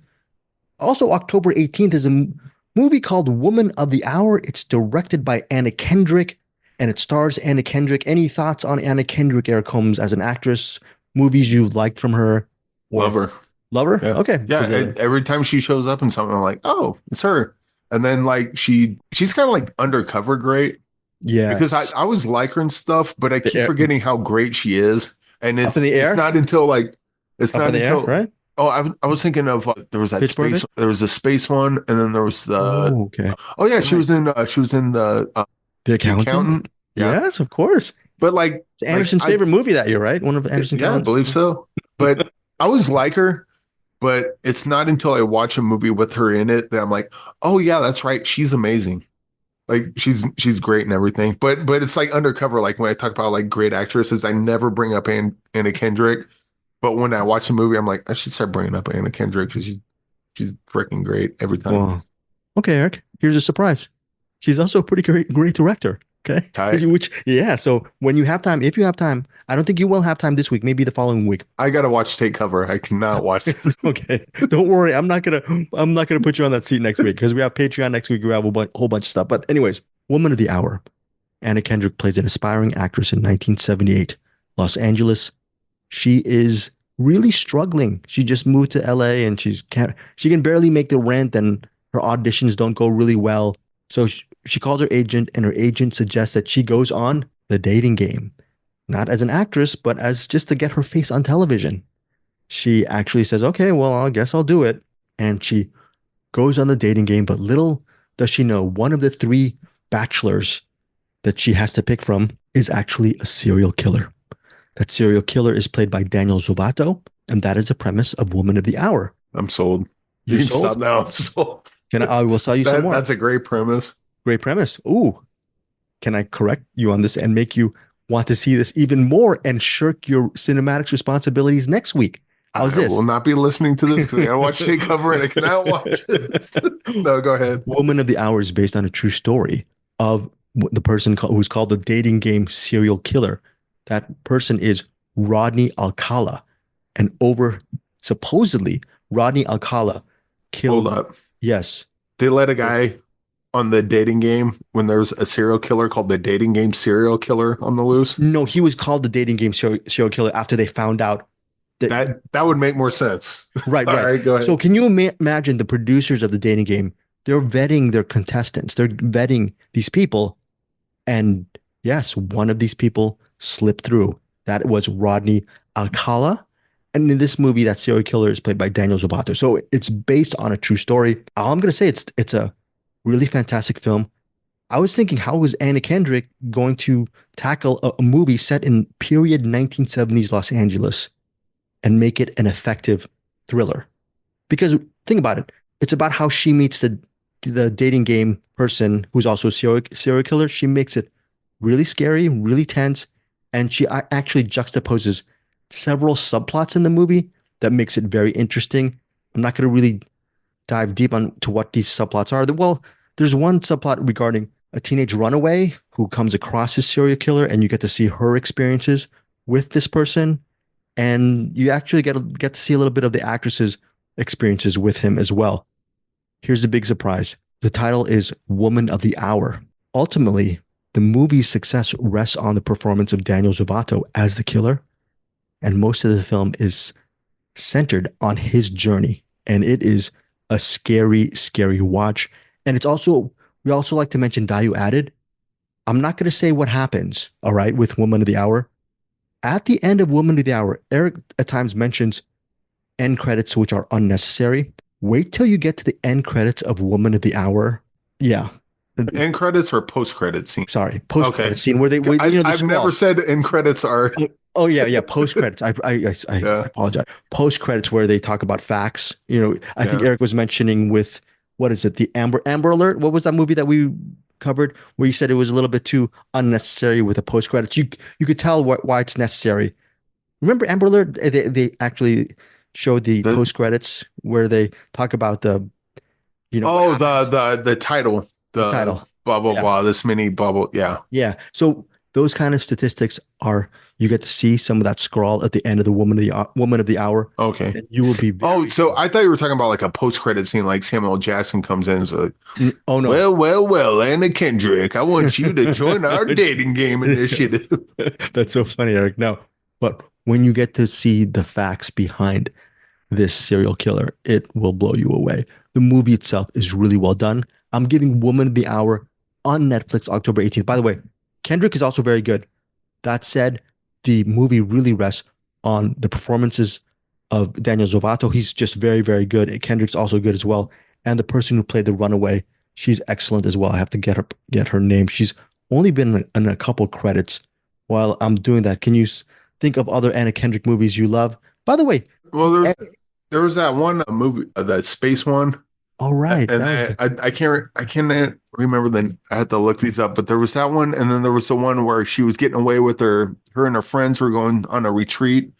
Also, October 18th is a movie called Woman of the Hour. It's directed by Anna Kendrick and it stars Anna Kendrick. Any thoughts on Anna Kendrick, Eric Holmes, as an actress? Movies you liked from her? Love her. Love her? Yeah. Okay. Yeah. Every time she shows up in something, I'm like, oh, it's her. And then like she's kind of like undercover great. Yeah. Because I always like her and stuff, but I keep forgetting how great she is. And it's Up in the air? It's not until like it's Up not in the until air, right? Oh, I was thinking of there was that Pitch space. Perfect? There was a space one, and then there was the. Oh, okay. Oh yeah, she was in the The Accountant? Yeah. Yes, of course. But like It's Anderson's favorite movie that year, right? One of Anderson's. Yeah, I believe so. But I always like her. But it's not until I watch a movie with her in it that I'm like, oh yeah, that's right. She's amazing. Like she's great and everything. But it's like undercover. Like when I talk about like great actresses, I never bring up Anna Kendrick. But when I watch the movie, I'm like, I should start bringing up Anna Kendrick because she's freaking great every time. Well, okay, Eric. Here's a surprise. She's also a pretty great director. Okay. So when you have time, if you have time, I don't think you will have time this week, maybe the following week. I gotta watch Take Cover. I cannot watch it. Okay. Don't worry. I'm not gonna put you on that seat next week because we have Patreon next week. We have a whole bunch of stuff. But anyways, Woman of the Hour. Anna Kendrick plays an aspiring actress in 1978, Los Angeles. She is really struggling. She just moved to LA and she can barely make the rent and her auditions don't go really well. So she calls her agent and her agent suggests that she goes on the dating game, not as an actress, but as just to get her face on television. She actually says, okay, well, I guess I'll do it. And she goes on the dating game, but little does she know one of the 3 bachelors that she has to pick from is actually a serial killer. That serial killer is played by Daniel Zovato, and that is the premise of Woman of the Hour. I'm sold. You can stop now. I'm sold. I will sell you some more. That's a great premise. Great premise. Ooh. Can I correct you on this and make you want to see this even more and shirk your CinemAddicts responsibilities next week? How's this? I will not be listening to this because I gotta watch Take Cover and I cannot watch this. No, go ahead. Woman of the Hour is based on a true story of the person who's called the dating game serial killer. That person is Rodney Alcala. And supposedly, Rodney Alcala killed. Hold up. Yes. They let a guy on the dating game when there's a serial killer called the dating game serial killer on the loose? No, he was called the dating game serial killer after they found out that would make more sense. Right. All right, go ahead. So can you imagine the producers of the dating game? They're vetting their contestants. They're vetting these people. And yes, one of these people slipped through. That was Rodney Alcala. And in this movie, that serial killer is played by Daniel Zovato. So it's based on a true story. All I'm going to say, it's a really fantastic film. I was thinking, how was Anna Kendrick going to tackle a movie set in period 1970s Los Angeles and make it an effective thriller? Because think about it. It's about how she meets the dating game person who's also a serial killer. She makes it really scary, really tense. And she actually juxtaposes several subplots in the movie that makes it very interesting. I'm not going to really dive deep to what these subplots are. Well, there's one subplot regarding a teenage runaway who comes across this serial killer, and you get to see her experiences with this person. And you actually get to see a little bit of the actress's experiences with him as well. Here's the big surprise. The title is Woman of the Hour. Ultimately, the movie's success rests on the performance of Daniel Zovato as the killer. And most of the film is centered on his journey. And it is a scary, scary watch. And we also like to mention value added. I'm not going to say what happens, all right, with Woman of the Hour. At the end of Woman of the Hour, Eric at times mentions end credits, which are unnecessary. Wait till you get to the end credits of Woman of the Hour. Yeah. End credits or post-credit scene? Sorry, post-credit scene where they. I've never said end credits are. Oh yeah. Post credits. I Yeah, apologize. Post credits where they talk about facts. I think yeah. Eric was mentioning with what is it? The Amber Alert. What was that movie that we covered where you said it was a little bit too unnecessary with the post credits? You could tell why it's necessary. Remember Amber Alert? They actually showed the The post credits where they talk about what oh happens. the title, The the title. blah blah Yeah. blah. This mini bubble. Yeah. Yeah. So those kind of statistics are you get to see some of that scroll at the end of the woman of the hour, Okay. and you will be Oh, very so surprised. I thought you were talking about like a post credit scene, like Samuel Jackson comes in. So like, Oh no. well, Anna Kendrick, I want you to join our dating game initiative. That's so funny, Eric. No, but when you get to see the facts behind this serial killer, it will blow you away. The movie itself is really well done. I'm giving Woman of the Hour on Netflix October 18th. By the way, Kendrick is also very good. That said, the movie really rests on the performances of Daniel Zovato. He's just very, very good. Kendrick's also good as well. And the person who played the runaway, she's excellent as well. I have to get her name. She's only been in a couple credits. While I'm doing that, can you think of other Anna Kendrick movies you love? By the way, Well, eh, there was that one movie, that space one, all right, and that was good. I can't remember I had to look these up, but there was that one, and then there was the one where she was getting away with her and her friends were going on a retreat.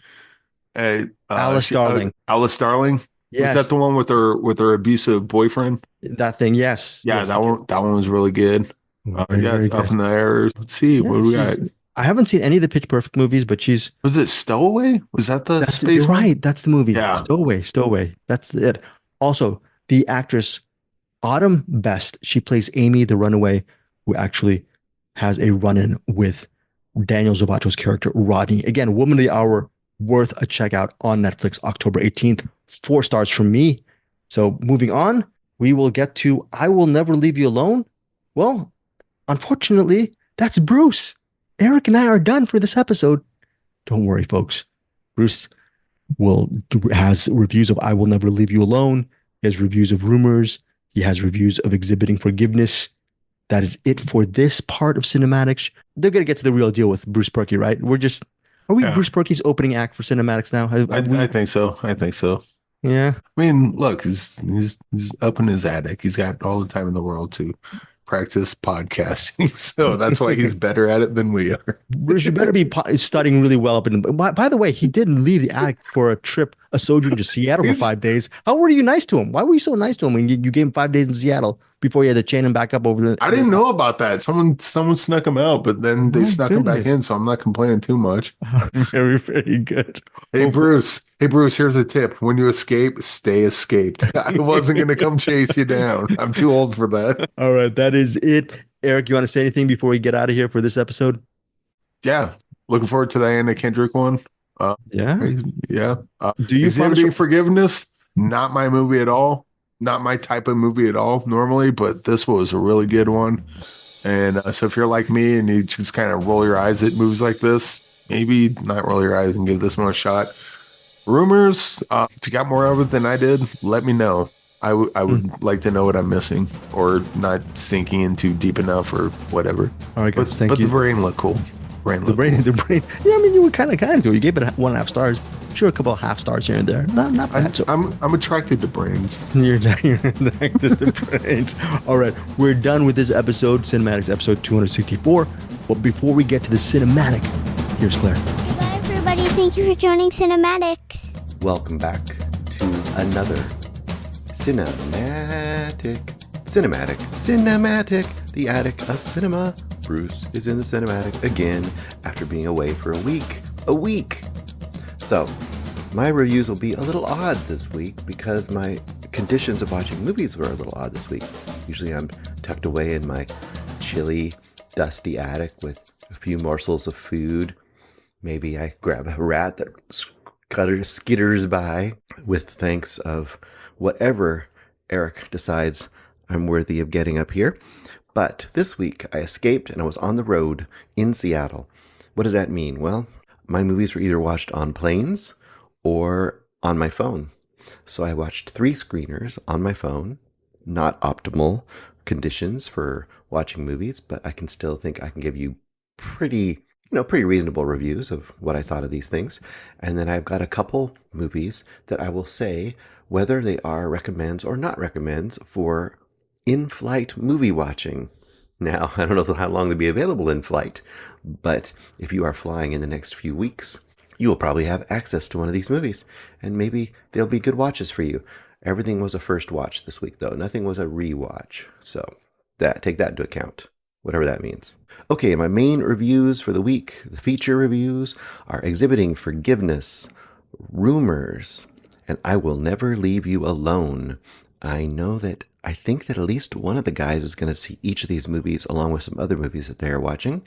Alice Darling. Alice Darling. Was that Yes, the one with her abusive boyfriend? that thing. Yes, Yeah, yes. that one was really good. Very, Yeah, very Up good. in the Air. Let's see, what Yeah, do we got? I haven't seen any of the Pitch Perfect movies, but Was it Stowaway? Was that the you're space one? right. That's the movie. Yeah. Stowaway, Stowaway. That's it. Also, the actress Autumn Best, she plays Amy, the runaway, who actually has a run-in with Daniel Zovato's character, Rodney. Again, Woman of the Hour, worth a check out on Netflix, October 18th. 4 stars from me. So moving on, we will get to I Will Never Leave You Alone. Well, unfortunately, that's Bruce. Eric and I are done for this episode. Don't worry, folks. Bruce has reviews of I Will Never Leave You Alone. He has reviews of Rumours. He has reviews of Exhibiting Forgiveness. That is it for this part of Cinematics. They're gonna get to the real deal with Bruce Purkey, right? Are we Yeah. Bruce Purkey's opening act for Cinematics now? I think so. I think so. Yeah. I mean, look, he's up in his attic. He's got all the time in the world to practice podcasting. So that's why he's better at it than we are. Bruce, you better be studying really well up in. By the way, he didn't leave the attic for a trip, a sojourn to Seattle for 5 days. How were you nice to him? Why were you so nice to him when you gave him 5 days in Seattle before you had to chain him back up over the? I didn't know about that. Someone snuck him out, but then they My snuck him back goodness. in, so I'm not complaining too much. Very, very good. Hey Hopefully- Bruce. Hey Bruce, here's a tip. When you escape, stay escaped. I wasn't gonna come chase you down. I'm too old for that. All right, that is it. Eric, you want to say anything before we get out of here for this episode? Yeah. Looking forward to the Anna Kendrick one. Yeah. Yeah. Do you Exhibiting promise? Forgiveness, not my movie at all. Not my type of movie at all normally, but this was a really good one. And so if you're like me and you just kind of roll your eyes at movies like this, maybe not roll your eyes and give this one a shot. Rumors, if you got more of it than I did, let me know. I would like to know what I'm missing or not sinking into deep enough or whatever. All right, guys. Thank But you. the brain looked cool. The brain. Yeah, I mean, you were kind of do. You gave it 1.5 stars. Sure, a couple of half stars here and there. Not bad. So I'm attracted to brains. you're not just the brains. All right, we're done with this episode, Cinematics episode 264. But before we get to the cinematic, here's Claire. Goodbye, everybody. Thank you for joining Cinematics. Welcome back to another Cinematic, the attic of cinema. Bruce is in the cinematic again after being away for a week. So, my reviews will be a little odd this week because my conditions of watching movies were a little odd this week. Usually I'm tucked away in my chilly, dusty attic with a few morsels of food. Maybe I grab a rat that skitters by with thanks of whatever Eric decides I'm worthy of getting up here. But this week I escaped and I was on the road in Seattle. What does that mean? Well, my movies were either watched on planes or on my phone. So I watched 3 screeners on my phone. Not optimal conditions for watching movies, but I can still think I can give you pretty pretty reasonable reviews of what I thought of these things. And then I've got a couple movies that I will say whether they are recommends or not recommends for in-flight movie watching. Now, I don't know how long they'll be available in flight, but if you are flying in the next few weeks, you will probably have access to one of these movies, and maybe they'll be good watches for you. Everything was a first watch this week, though. Nothing was a rewatch. So take that into account, whatever that means. Okay, my main reviews for the week, the feature reviews, are Exhibiting Forgiveness, Rumours, and I Will Never Leave You Alone. I think that at least one of the guys is going to see each of these movies along with some other movies that they are watching,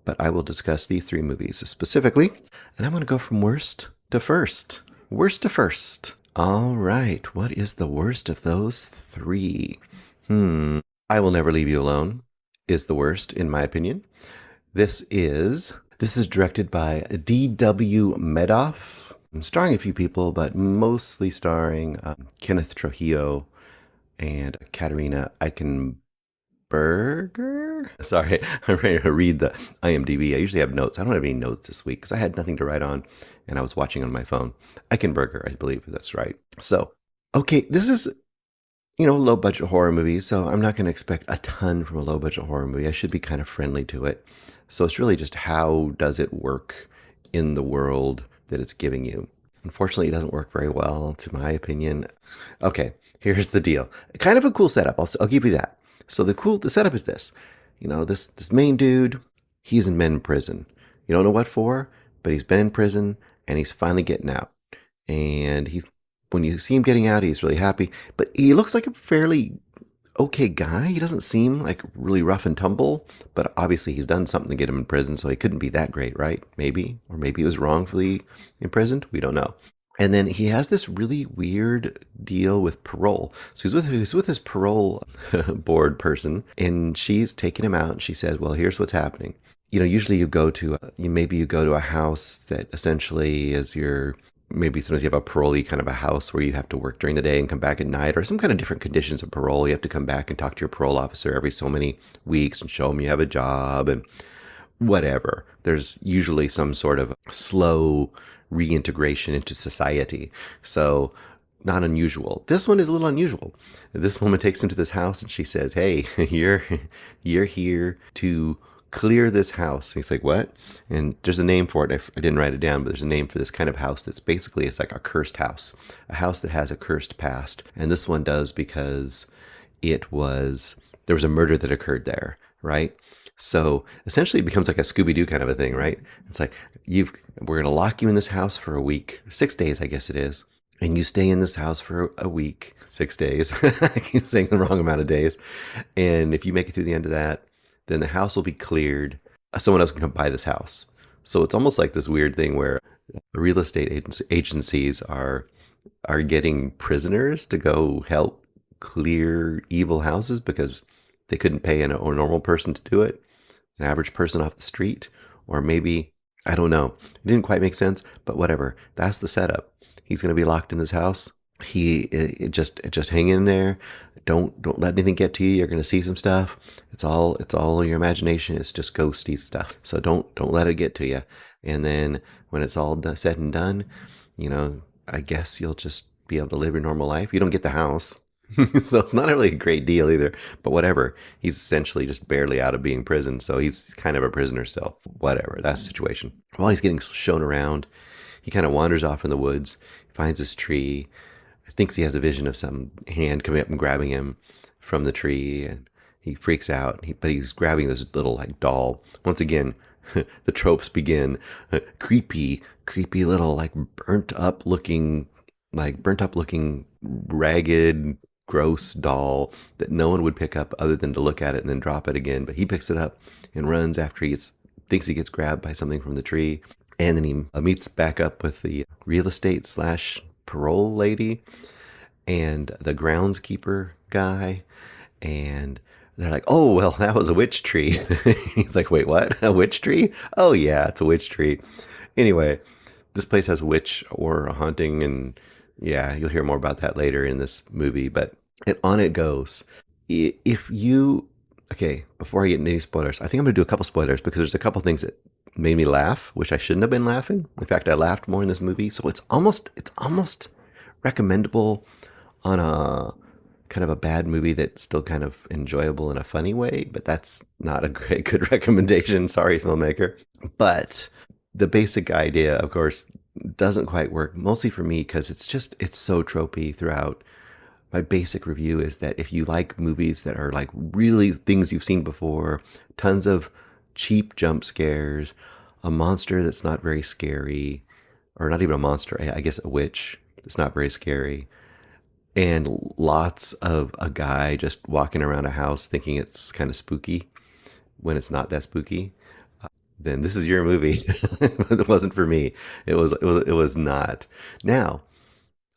but I will discuss these three movies specifically, and I'm going to go from worst to first. Worst to first. All right, what is the worst of those three? I Will Never Leave You Alone is the worst, in my opinion. This is directed by D.W. Medoff, starring a few people, but mostly starring Kenneth Trujillo and Katerina Eichenberger. Sorry, I'm ready to read the IMDb. I usually have notes. I don't have any notes this week because I had nothing to write on, and I was watching on my phone. Eichenberger, I believe that's right. So, okay, this is low-budget horror movie, so I'm not going to expect a ton from a low-budget horror movie. I should be kind of friendly to it. So it's really just how does it work in the world that it's giving you. Unfortunately, it doesn't work very well, to my opinion. Okay, here's the deal. Kind of a cool setup. I'll give you that. So the setup is this. This main dude, he's in men in prison. You don't know what for, but he's been in prison, and he's finally getting out. And when you see him getting out, he's really happy. But he looks like a fairly okay guy. He doesn't seem like really rough and tumble. But obviously he's done something to get him in prison, so he couldn't be that great, right? Maybe. Or maybe he was wrongfully imprisoned. We don't know. And then he has this really weird deal with parole. So he's with his parole board person, and she's taking him out, and she says, well, here's what's happening. Usually you go to a house that essentially is maybe sometimes you have a parolee kind of a house where you have to work during the day and come back at night, or some kind of different conditions of parole. You have to come back and talk to your parole officer every so many weeks and show him you have a job and whatever. There's usually some sort of slow reintegration into society. So not unusual. This one is a little unusual. This woman takes him to this house and she says, hey, you're here to clear this house. And he's like, what? And there's a name for it. I didn't write it down, but there's a name for this kind of house that's basically, it's like a cursed house, a house that has a cursed past. And this one does because there was a murder that occurred there, right? So essentially it becomes like a Scooby-Doo kind of a thing, right? It's like, we're going to lock you in this house for a week, 6 days, I guess it is. And you stay in this house for a week, 6 days. I keep saying the wrong amount of days. And if you make it through the end of that, then the house will be cleared. Someone else can come buy this house. So it's almost like this weird thing where real estate agencies are getting prisoners to go help clear evil houses because they couldn't pay a normal person to do it, an average person off the street, or maybe, I don't know. It didn't quite make sense, but whatever. That's the setup. He's going to be locked in this house. Just hang in there. Don't let anything get to you. You're going to see some stuff. It's all your imagination. It's just ghosty stuff. So don't let it get to you. And then when it's all said and done, I guess you'll just be able to live your normal life. You don't get the house. So it's not really a great deal either, but whatever. He's essentially just barely out of being imprisoned. So he's kind of a prisoner still. Whatever. That's the situation. While he's getting shown around, he kind of wanders off in the woods, finds this tree, thinks he has a vision of some hand coming up and grabbing him from the tree, and he freaks out. But he's grabbing this little doll. Once again, the tropes begin. Creepy little burnt up looking, ragged, gross doll that no one would pick up other than to look at it and then drop it again. But he picks it up and runs after thinks he gets grabbed by something from the tree, and then he meets back up with the real estate / parole lady and the groundskeeper guy, and they're like, oh, well, that was a witch tree. He's like, wait, what? A witch tree? Oh, yeah, it's a witch tree. Anyway, this place has a witch or a haunting, and yeah, you'll hear more about that later in this movie, but on it goes. Okay, before I get into any spoilers, I think I'm going to do a couple spoilers because there's a couple things that made me laugh, which I shouldn't have been laughing. In fact, I laughed more in this movie. So it's almost recommendable on a kind of a bad movie that's still kind of enjoyable in a funny way, but that's not a great good recommendation. Sorry, filmmaker. But the basic idea, of course, doesn't quite work, mostly for me because it's so tropey throughout. My basic review is that if you like movies that are like really things you've seen before, tons of cheap jump scares, a monster that's not very scary, or not even a monster, I guess a witch that's not very scary, and lots of a guy just walking around a house thinking it's kind of spooky when it's not that spooky, then this is your movie. It wasn't for me. It was not. Now,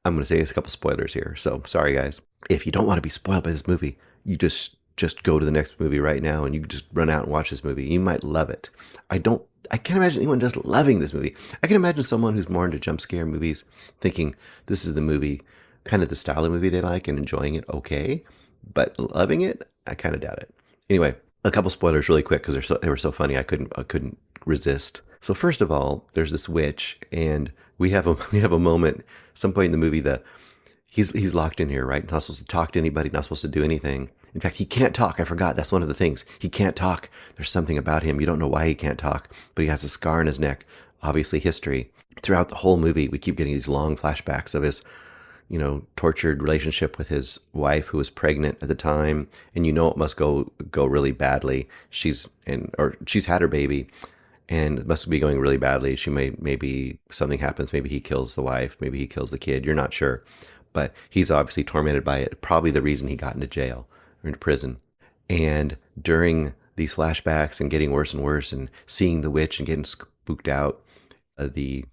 I'm going to say a couple spoilers here. So sorry, guys. If you don't want to be spoiled by this movie, you just go to the next movie right now and you just run out and watch this movie. You might love it. I can't imagine anyone just loving this movie. I can imagine someone who's more into jump scare movies thinking this is the movie, kind of the style of movie they like and enjoying it okay, but loving it, I kind of doubt it. Anyway, a couple spoilers really quick because they were so funny. I couldn't resist. So first of all, there's this witch, and we have a moment some point in the movie that he's locked in here, right? Not supposed to talk to anybody, not supposed to do anything. In fact, he can't talk. I forgot. That's one of the things. He can't talk. There's something about him. You don't know why he can't talk, but he has a scar in his neck. Obviously history. Throughout the whole movie, we keep getting these long flashbacks of his, tortured relationship with his wife who was pregnant at the time. And it must go really badly. She's had her baby and it must be going really badly. Maybe something happens. Maybe he kills the wife. Maybe he kills the kid. You're not sure. But he's obviously tormented by it. Probably the reason he got into jail or into prison. And during these flashbacks and getting worse and worse and seeing the witch and getting spooked out, the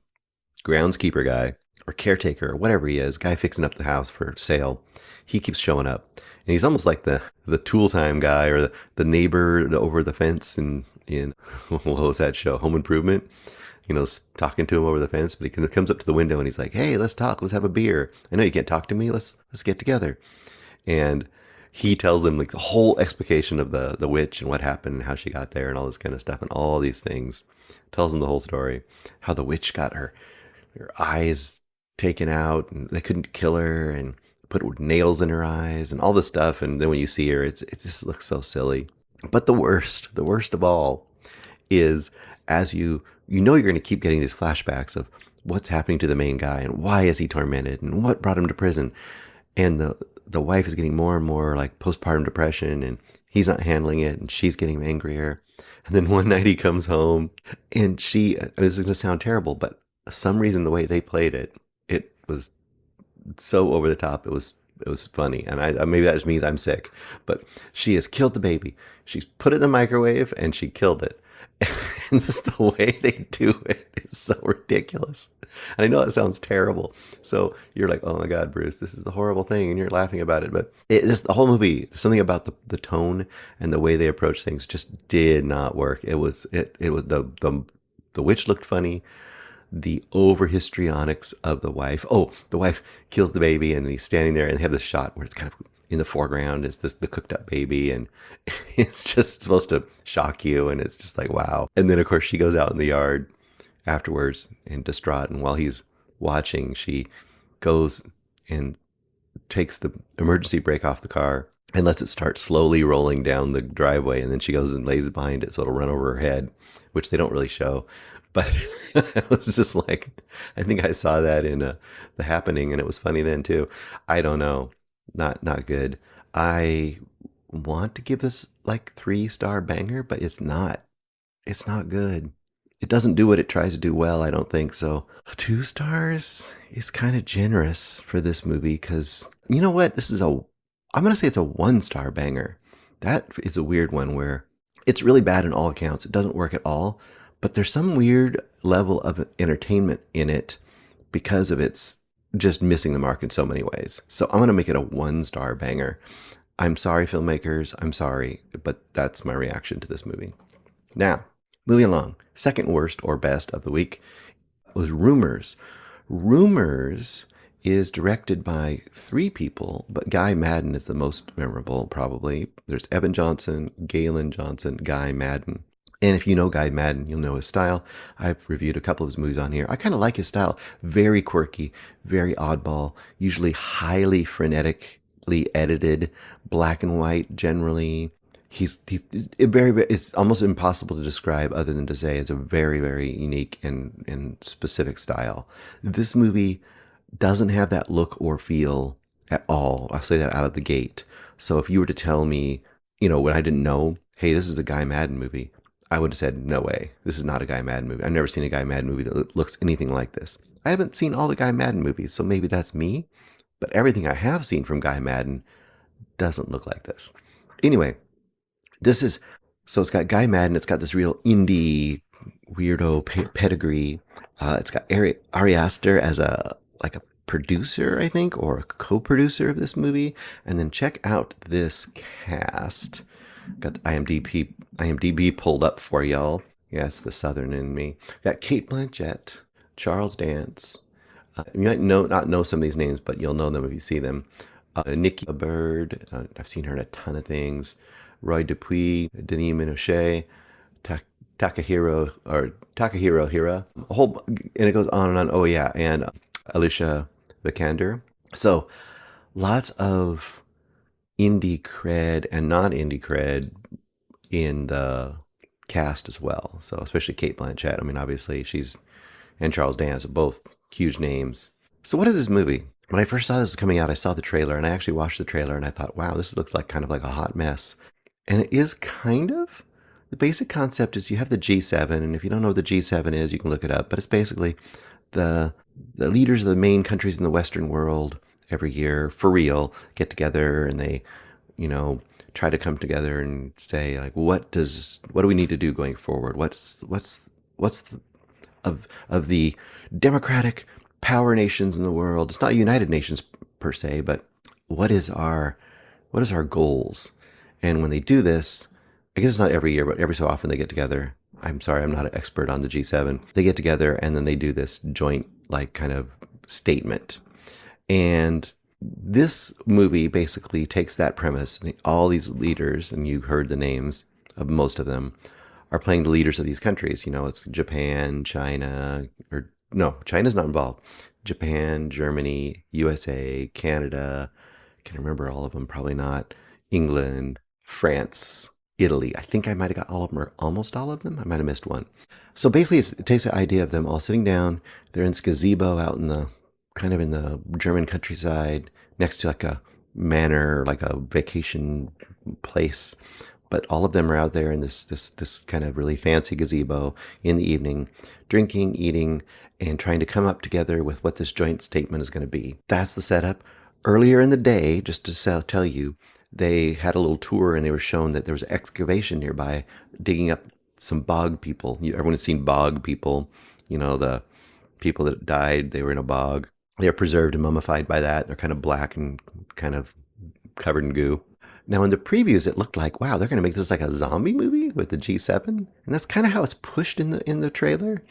groundskeeper guy or caretaker or whatever he is, guy fixing up the house for sale, he keeps showing up. And he's almost like the tool time guy or the neighbor over the fence in what was that show? Home Improvement. Talking to him over the fence, but he comes up to the window and he's like, "Hey, let's talk. Let's have a beer. I know you can't talk to me. Let's get together." And he tells him like the whole explication of the witch and what happened and how she got there and all this kind of stuff and all these things. Tells him the whole story, how the witch got her eyes taken out and they couldn't kill her and put nails in her eyes and all this stuff. And then when you see her, it just looks so silly. But the worst of all is as you're going to keep getting these flashbacks of what's happening to the main guy and why is he tormented and what brought him to prison. And the wife is getting more and more like postpartum depression and he's not handling it and she's getting angrier. And then one night he comes home and this is going to sound terrible, but for some reason the way they played it was so over the top. It was funny. And maybe that just means I'm sick, but she has killed the baby. She's put it in the microwave and she killed it. And just the way they do it is so ridiculous. And I know that sounds terrible. So you're like, "Oh my God, Bruce, this is a horrible thing," and you're laughing about it. But the whole movie, something about the tone and the way they approach things just did not work. It was the witch looked funny. The over histrionics of the wife. Oh, the wife kills the baby and he's standing there and they have this shot where it's kind of in the foreground is the cooked up baby and it's just supposed to shock you and it's just like, wow. And then of course she goes out in the yard afterwards and distraught, and while he's watching she goes and takes the emergency brake off the car and lets it start slowly rolling down the driveway, and then she goes and lays it behind it so it'll run over her head, which they don't really show. But it was just like, I think I saw that in The Happening and it was funny then too. I don't know. Not good. I want to give this like 3-star banger, but it's not good. It doesn't do what it tries to do well, I don't think. So 2 stars is kind of generous for this movie because you know what? I'm going to say it's a 1-star banger. That is a weird one where it's really bad in all accounts. It doesn't work at all, but there's some weird level of entertainment in it because of its just missing the mark in so many ways. So I'm going to make it a 1-star banger. I'm sorry, filmmakers. I'm sorry, but that's my reaction to this movie. Now, moving along. Second worst or best of the week was Rumours. Rumours is directed by 3 people, but Guy Maddin is the most memorable, probably. There's Evan Johnson, Galen Johnson, Guy Maddin. And if you know Guy Madden, you'll know his style. I've reviewed a couple of his movies on here. I kind of like his style. Very quirky, very oddball, usually highly frenetically edited, black and white generally. It's almost impossible to describe other than to say it's a very, very unique and specific style. This movie doesn't have that look or feel at all. I'll say that out of the gate. So if you were to tell me, when I didn't know, hey, this is a Guy Madden movie, I would have said, no way. This is not a Guy Madden movie. I've never seen a Guy Madden movie that looks anything like this. I haven't seen all the Guy Madden movies, so maybe that's me. But everything I have seen from Guy Madden doesn't look like this. Anyway, so it's got Guy Madden. It's got this real indie weirdo pedigree. It's got Ari Aster as a producer, I think, or a co-producer of this movie. And then check out this cast. Got the IMDb pulled up for y'all. Yeah, it's the Southern in me. Got Cate Blanchett, Charles Dance. You might not know some of these names, but you'll know them if you see them. Nikki Bird. I've seen her in a ton of things. Roy Dupuis, Denis Ménochet, Takahiro Hira. And it goes on and on. Oh yeah, and Alicia Vikander. So lots of indie cred and non-indie cred in the cast as well. So especially Cate Blanchett. I mean, obviously and Charles Dance are both huge names. So what is this movie? When I first saw this was coming out, I saw the trailer, and I actually watched the trailer, and I thought, wow, this looks like kind of like a hot mess. And it is kind of. The basic concept is you have the G7, and if you don't know what the G7 is, you can look it up. But it's basically the leaders of the main countries in the Western world every year, for real, get together, and they, try to come together and say, like, what do we need to do going forward? What's of the democratic power nations in the world? It's not United Nations per se, but what is our goals? And when they do this, I guess it's not every year, but every so often they get together. I'm sorry, I'm not an expert on the G7. They get together and then they do this joint, kind of statement. And this movie basically takes that premise, and all these leaders, and you heard the names of most of them, are playing the leaders of these countries. It's Japan, China, or no, China's not involved. Japan, Germany, USA, Canada. I can remember all of them, probably not. England, France, Italy. I think I might have got all of them, or almost all of them. I might have missed one. So basically, it takes the idea of them all sitting down. They're in this gazebo out in the German countryside, next to like a manor, like a vacation place. But all of them are out there in this kind of really fancy gazebo in the evening, drinking, eating, and trying to come up together with what this joint statement is going to be. That's the setup. Earlier in the day, just to tell you, they had a little tour and they were shown that there was an excavation nearby digging up some bog people. Everyone has seen bog people, the people that died, they were in a bog. They're preserved and mummified by that. They're kind of black and kind of covered in goo. Now in the previews, it looked like, wow, they're going to make this like a zombie movie with the G7. And that's kind of how it's pushed in the trailer.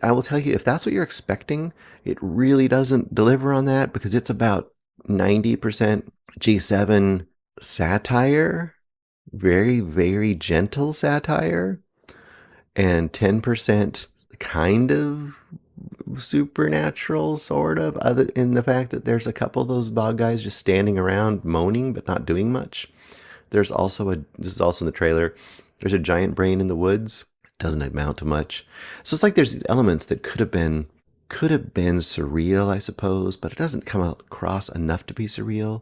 I will tell you, if that's what you're expecting, it really doesn't deliver on that, because it's about 90% G7 satire, very, very gentle satire, and 10% kind of supernatural, sort of, other in the fact that there's a couple of those bog guys just standing around moaning but not doing much. There's also this is also in the trailer, there's a giant brain in the woods. Doesn't amount to much. So it's like there's these elements that could have been surreal, I suppose, but it doesn't come across enough to be surreal.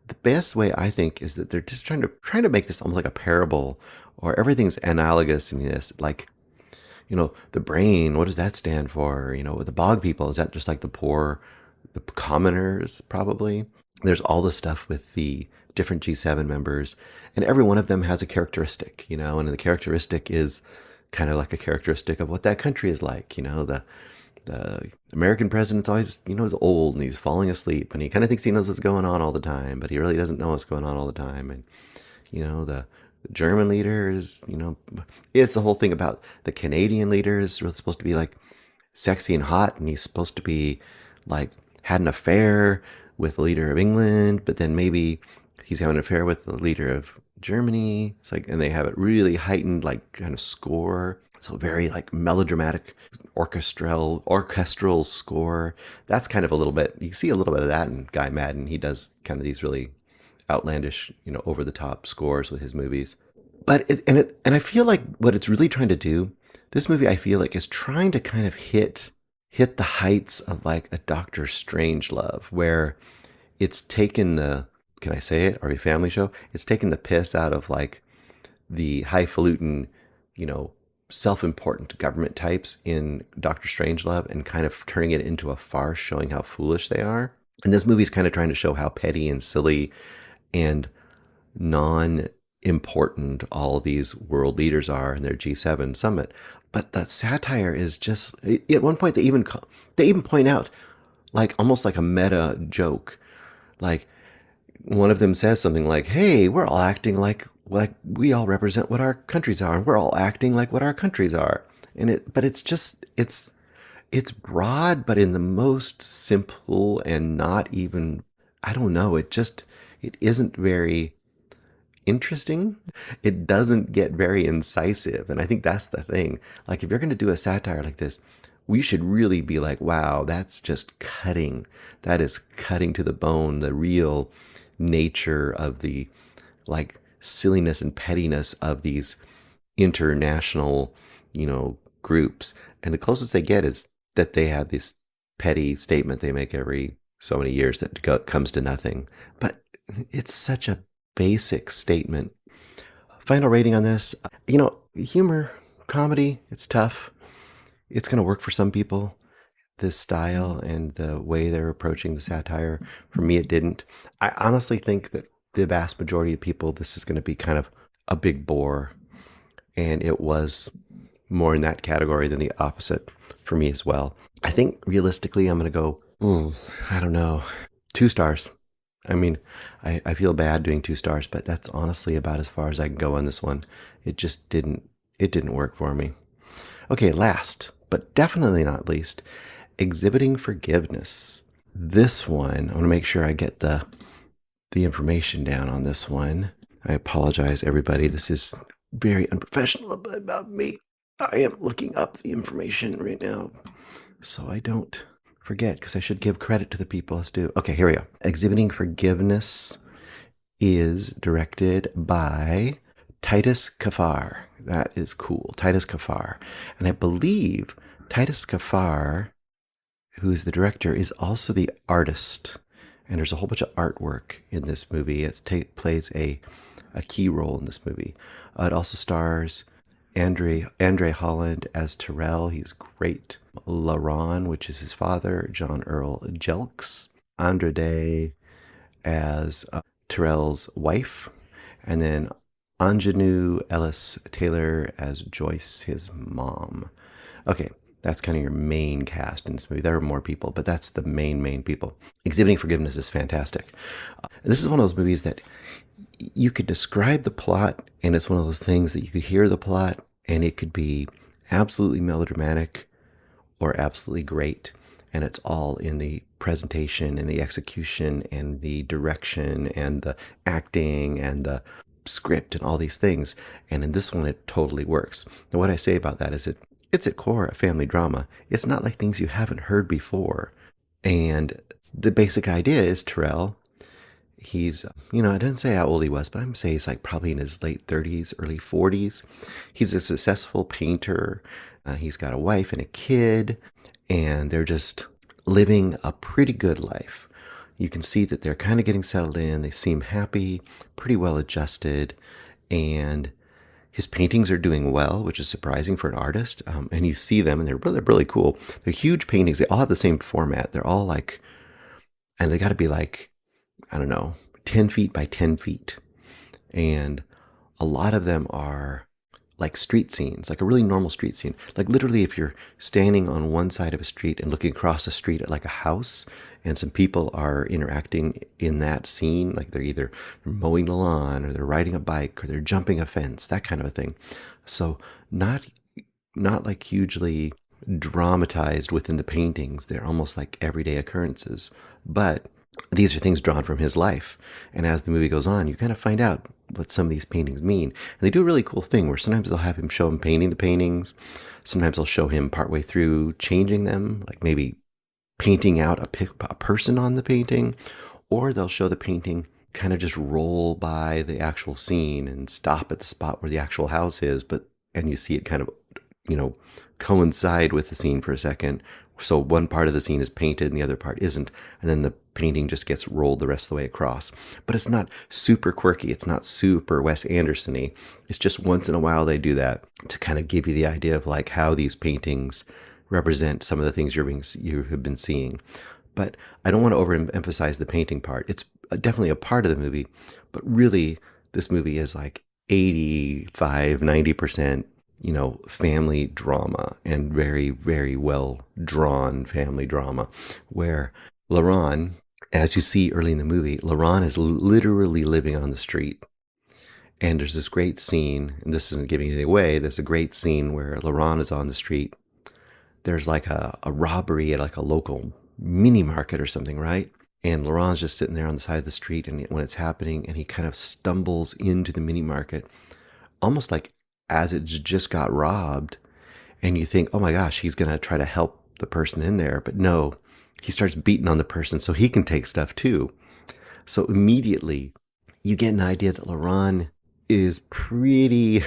The best way, I think, is that they're just trying to make this almost like a parable, or everything's analogous in this. Like, the brain, what does that stand for? With the bog people, is that just like the commoners, probably? There's all the stuff with the different G7 members, and every one of them has a characteristic, and the characteristic is kind of like a characteristic of what that country is like. The American president's always, is old and he's falling asleep and he kind of thinks he knows what's going on all the time, but he really doesn't know what's going on all the time. And, the German leader is, it's the whole thing about the Canadian leader is really supposed to be like sexy and hot, and he's supposed to be like had an affair with the leader of England, but then maybe he's having an affair with the leader of Germany. It's like, and they have it really heightened, like kind of score. So very like melodramatic, orchestral score. That's kind of a little bit. You see a little bit of that in Guy Madden. He does kind of these really outlandish, over the top scores with his movies. But and I feel like what it's really trying to do, this movie I feel like is trying to kind of hit the heights of like a Doctor Strangelove, where it's taken the, can I say it? Are we a family show? It's taken the piss out of like the highfalutin, self-important government types in Doctor Strangelove and kind of turning it into a farce, showing how foolish they are. And this movie's kind of trying to show how petty and silly and non-important all these world leaders are in their G7 summit. But the satire is just, at one point they even point out, like almost like a meta joke, like one of them says something like, "Hey, we're all acting like we all represent what our countries are, and we're all acting like what our countries are." But it's just it's broad, but in the most simple and not even, I don't know. It isn't very interesting. It doesn't get very incisive, and I think that's the thing. Like if you're going to do a satire like this, we should really be like, wow, that's just cutting. That is cutting to the bone, the real nature of the like silliness and pettiness of these international, groups. And the closest they get is that they have this petty statement they make every so many years that comes to nothing. But it's such a basic statement. Final rating on this, humor, comedy, it's tough. It's going to work for some people, this style and the way they're approaching the satire. For me, it didn't. I honestly think that the vast majority of people, this is going to be kind of a big bore. And it was more in that category than the opposite for me as well. I think realistically, I'm going to go, I don't know, 2 stars. I mean, I feel bad doing 2 stars, but that's honestly about as far as I can go on this one. It just didn't work for me. Okay, last, but definitely not least, Exhibiting Forgiveness. This one, I want to make sure I get the information down on this one. I apologize, everybody. This is very unprofessional about me. I am looking up the information right now so I don't forget, because I should give credit to the people as due. Okay, here we go. Exhibiting Forgiveness is directed by Titus Kaphar. That is cool. Titus Kaphar. And I believe Titus Kaphar, who is the director, is also the artist. And there's a whole bunch of artwork in this movie. It plays a key role in this movie. It also stars Andre Holland as Terrell. He's great. Laron, which is his father, John Earl Jelks. Andra Day as Terrell's wife. And then Anjanou Ellis Taylor as Joyce, his mom. Okay, that's kind of your main cast in this movie. There are more people, but that's the main people. Exhibiting Forgiveness is fantastic. This is one of those movies that you could describe the plot, and it's one of those things that you could hear the plot, and it could be absolutely melodramatic or absolutely great. And it's all in the presentation and the execution and the direction and the acting and the script and all these things. And in this one, it totally works. And what I say about that is it's at core a family drama. It's not like things you haven't heard before. And the basic idea is Terrell, he's, I didn't say how old he was, but I'm going to say he's like probably in his late 30s, early 40s. He's a successful painter. He's got a wife and a kid, and they're just living a pretty good life. You can see that they're kind of getting settled in. They seem happy, pretty well adjusted, and his paintings are doing well, which is surprising for an artist. And you see them, and they're really cool. They're huge paintings. They all have the same format. They're all like, and they got to be like, I don't know, 10 feet by 10 feet. And a lot of them are like street scenes, like a really normal street scene. Like literally if you're standing on one side of a street and looking across the street at like a house, and some people are interacting in that scene, like they're either mowing the lawn or they're riding a bike or they're jumping a fence, that kind of a thing. So not like hugely dramatized within the paintings. They're almost like everyday occurrences, but these are things drawn from his life. And as the movie goes on, you kind of find out what some of these paintings mean. And they do a really cool thing where sometimes they'll have him show him painting the paintings. Sometimes they'll show him partway through changing them, like maybe painting out a person on the painting, or they'll show the painting kind of just roll by the actual scene and stop at the spot where the actual house is, and you see it kind of, coincide with the scene for a second. So one part of the scene is painted and the other part isn't, and then the painting just gets rolled the rest of the way across. But it's not super quirky. It's not super Wes Anderson-y. It's just once in a while they do that to kind of give you the idea of like how these paintings represent some of the things you have been seeing. But I don't want to overemphasize the painting part. It's definitely a part of the movie, but really this movie is like 85, 90%, family drama, and very, very well drawn family drama, where Laurent, as you see early in the movie, Laurent is literally living on the street. And there's this great scene, and this isn't giving it away, there's a great scene where Laurent is on the street. There's like a robbery at like a local mini market or something, right? And Laurent's just sitting there on the side of the street, and when it's happening, and he kind of stumbles into the mini market, almost like as it just got robbed, and you think, oh my gosh, he's going to try to help the person in there. But no, he starts beating on the person so he can take stuff too. So immediately you get an idea that Laurent is pretty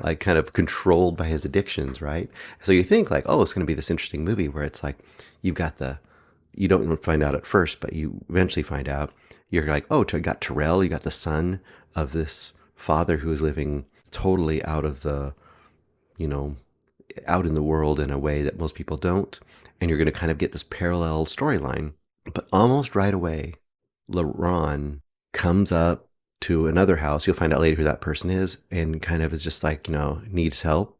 like kind of controlled by his addictions, right? So you think like, oh, it's going to be this interesting movie where it's like, you don't find out at first, but you eventually find out. You're like, oh, you got Terrell, you got the son of this father who is living totally out of the, out in the world in a way that most people don't. And you're going to kind of get this parallel storyline. But almost right away, Laurent comes up to another house. You'll find out later who that person is, and kind of is just like, needs help.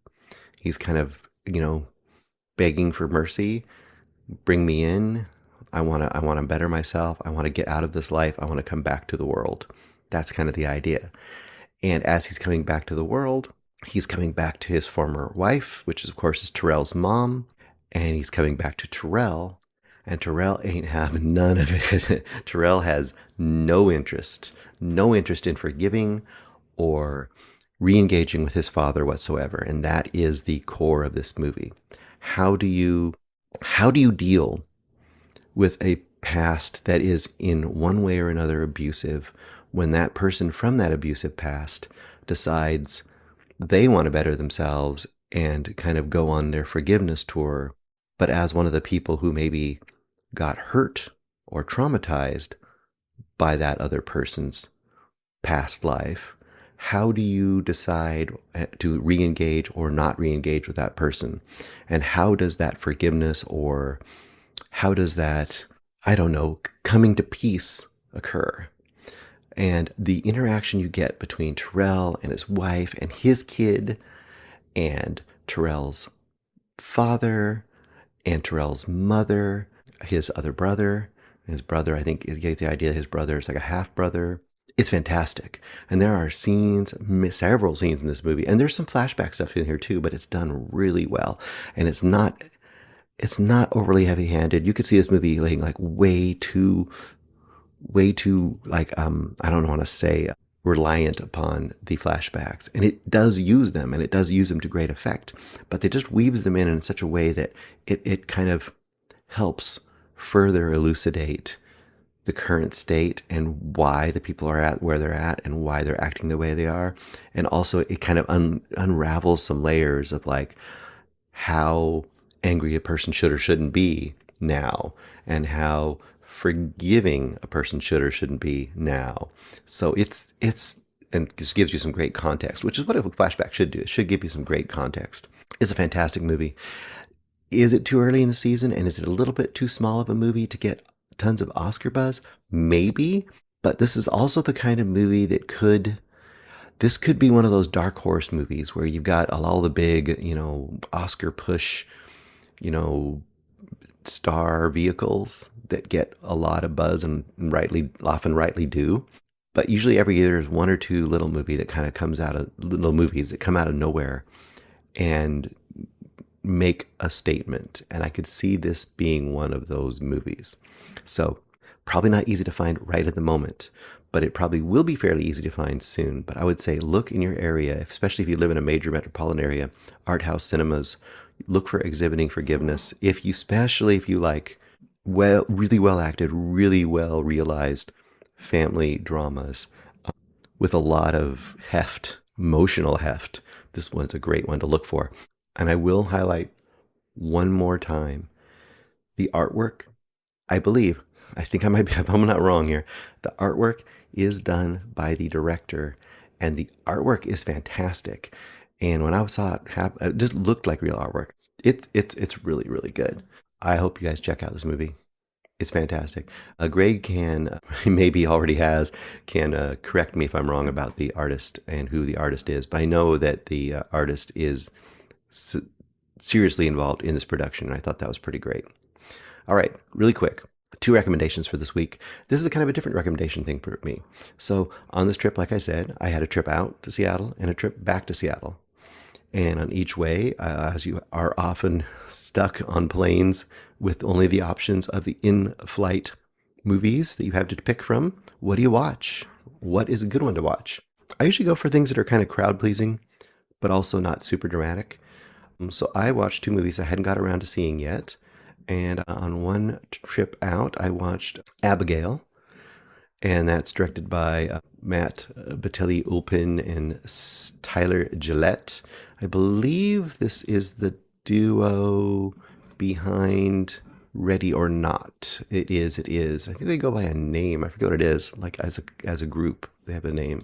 He's kind of, begging for mercy. Bring me in. I want to better myself. I want to get out of this life. I want to come back to the world. That's kind of the idea. And as he's coming back to the world, he's coming back to his former wife, which is, of course, is Terrell's mom. And he's coming back to Terrell. And Terrell ain't having none of it. Terrell has no interest in forgiving or re-engaging with his father whatsoever. And that is the core of this movie. How do you deal with a past that is in one way or another abusive when that person from that abusive past decides they want to better themselves and kind of go on their forgiveness tour, but as one of the people who maybe got hurt or traumatized by that other person's past life, how do you decide to re-engage or not re-engage with that person? And how does that forgiveness, or how does that, coming to peace occur? And the interaction you get between Terrell and his wife and his kid and Terrell's father and Terrell's mother, his other brother, his brother, I think you get the idea his brother is like a half brother. It's fantastic. And there are several scenes in this movie, and there's some flashback stuff in here too, but it's done really well. And it's not overly heavy-handed. You could see this movie like way too like, I don't want to say reliant upon the flashbacks. And it does use them, and it does use them to great effect, but it just weaves them in such a way that it kind of helps further elucidate the current state and why the people are at where they're at and why they're acting the way they are. And also it kind of unravels some layers of like how angry a person should or shouldn't be now, and how forgiving a person should or shouldn't be now. So it's and this gives you some great context, which is what a flashback should do. It should give you some great context. It's a fantastic movie. Is it too early in the season, and is it a little bit too small of a movie to get tons of Oscar buzz? Maybe, but this is also the kind of movie that could be one of those dark horse movies where you've got all the big, Oscar push, star vehicles that get a lot of buzz and often rightly do. But usually every year there's one or two little movies that come out of nowhere and make a statement. And I could see this being one of those movies. So Probably not easy to find right at the moment, but it probably will be fairly easy to find soon. But I would say look in your area, especially if you live in a major metropolitan area, art house cinemas. Look for Exhibiting Forgiveness. Especially if you like really well acted, really well realized family dramas with a lot of heft, emotional heft. This one's a great one to look for. And I will highlight one more time the artwork. I think I might be, if I'm not wrong here, the artwork is done by the director, and the artwork is fantastic. And when I saw it happen, it just looked like real artwork. It's really, really good. I hope you guys check out this movie. It's fantastic. Greg can, maybe already has, can correct me if I'm wrong about the artist and who the artist is, but I know that the artist is seriously involved in this production, and I thought that was pretty great. All right, really quick. 2 recommendations for this week. This is a kind of a different recommendation thing for me. So on this trip, like I said, I had a trip out to Seattle and a trip back to Seattle. And on each way, as you are often stuck on planes with only the options of the in-flight movies that you have to pick from, what do you watch? What is a good one to watch? I usually go for things that are kind of crowd-pleasing, but also not super dramatic. So I watched 2 movies I hadn't got around to seeing yet. And on one trip out, I watched Abigail, and that's directed by Matt Batelli-Ulpin and Tyler Gillette. I believe this is the duo behind Ready or Not. It is. I think they go by a name. I forget what it is. Like as a group, they have a name.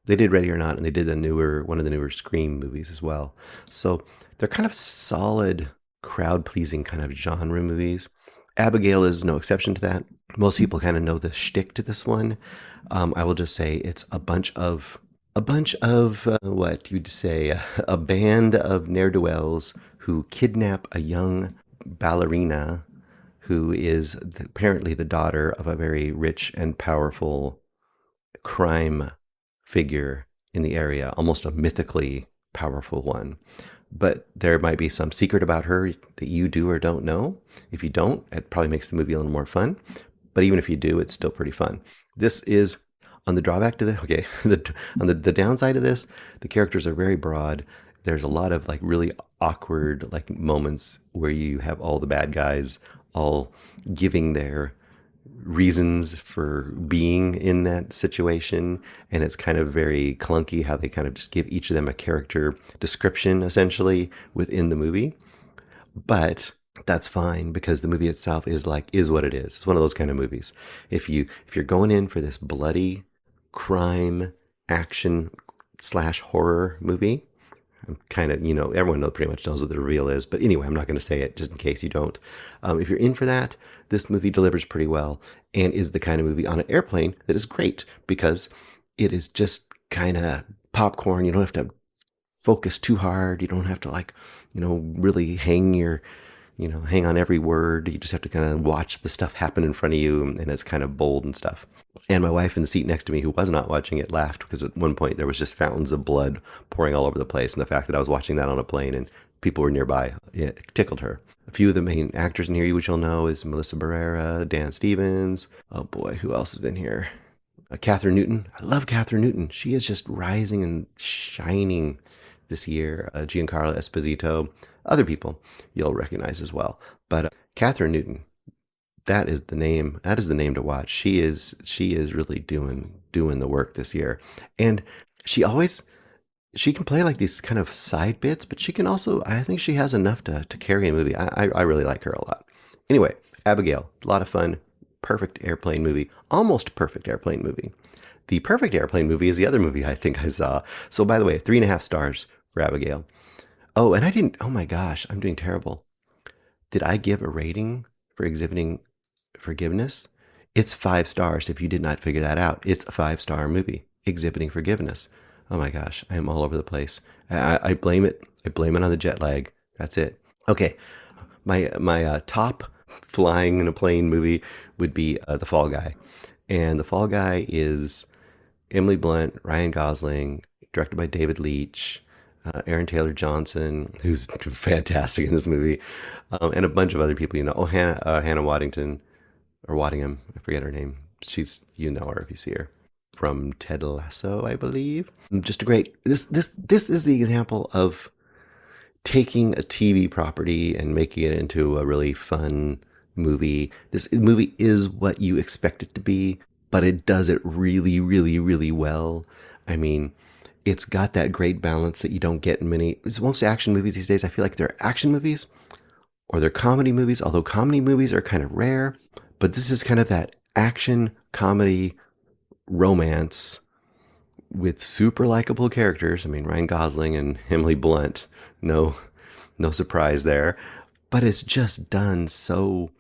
They did Ready or Not, and they did one of the newer Scream movies as well. So they're kind of solid, crowd-pleasing kind of genre movies. Abigail is no exception to that. Most people kind of know the shtick to this one. I will just say it's a bunch of what you'd say, a band of ne'er-do-wells who kidnap a young ballerina who is apparently the daughter of a very rich and powerful crime figure in the area, almost a mythically powerful one. But there might be some secret about her that you do or don't know. If you don't, it probably makes the movie a little more fun. But even if you do, it's still pretty fun. This is on the drawback to on the downside of this, the characters are very broad. There's a lot of like really awkward like moments where you have all the bad guys all giving their reasons for being in that situation, and it's kind of very clunky how they kind of just give each of them a character description essentially within the movie. But that's fine because the movie itself is what it is. It's one of those kind of movies. If you're going in for this bloody crime action / horror movie, I'm kind of, everyone pretty much knows what the reveal is. But anyway, I'm not going to say it just in case you don't. If you're in for that, this movie delivers pretty well and is the kind of movie on an airplane that is great because it is just kind of popcorn. You don't have to focus too hard. You don't have to really hang on every word. You just have to kind of watch the stuff happen in front of you, and it's kind of bold and stuff. And my wife in the seat next to me, who was not watching it, laughed because at one point there was just fountains of blood pouring all over the place. And the fact that I was watching that on a plane and people were nearby, it tickled her. A few of the main actors in here, which you'll know, is Melissa Barrera, Dan Stevens. Oh boy, who else is in here? Catherine Newton. I love Catherine Newton. She is just rising and shining this year. Giancarlo Esposito. Other people you'll recognize as well. But Catherine Newton, that is the name. That is the name to watch. She is really doing the work this year. And she can play like these kind of side bits, but she can also, I think she has enough to carry a movie. I really like her a lot. Anyway, Abigail, a lot of fun. Perfect airplane movie. Almost perfect airplane movie. The perfect airplane movie is the other movie I think I saw. So by the way, 3.5 stars for Abigail. Oh, and I didn't, oh my gosh, I'm doing terrible. Did I give a rating for Exhibiting Forgiveness? It's 5 stars if you did not figure that out. It's a 5-star movie, Exhibiting Forgiveness. Oh my gosh, I am all over the place. I blame it. I blame it on the jet lag. That's it. Okay, my top flying in a plane movie would be The Fall Guy. And The Fall Guy is Emily Blunt, Ryan Gosling, directed by David Leitch, Aaron Taylor Johnson, who's fantastic in this movie, and a bunch of other people, Hannah Waddington, or Waddingham. I forget her name. She's, you know her if you see her. From Ted Lasso, I believe. Just a great, this is the example of taking a TV property and making it into a really fun movie. This movie is what you expect it to be, but it does it really, really, really well. I mean, it's got that great balance that you don't get in many. It's most action movies these days. I feel like they're action movies or they're comedy movies, although comedy movies are kind of rare. But this is kind of that action, comedy, romance with super likable characters. I mean, Ryan Gosling and Emily Blunt, no surprise there. But it's just done so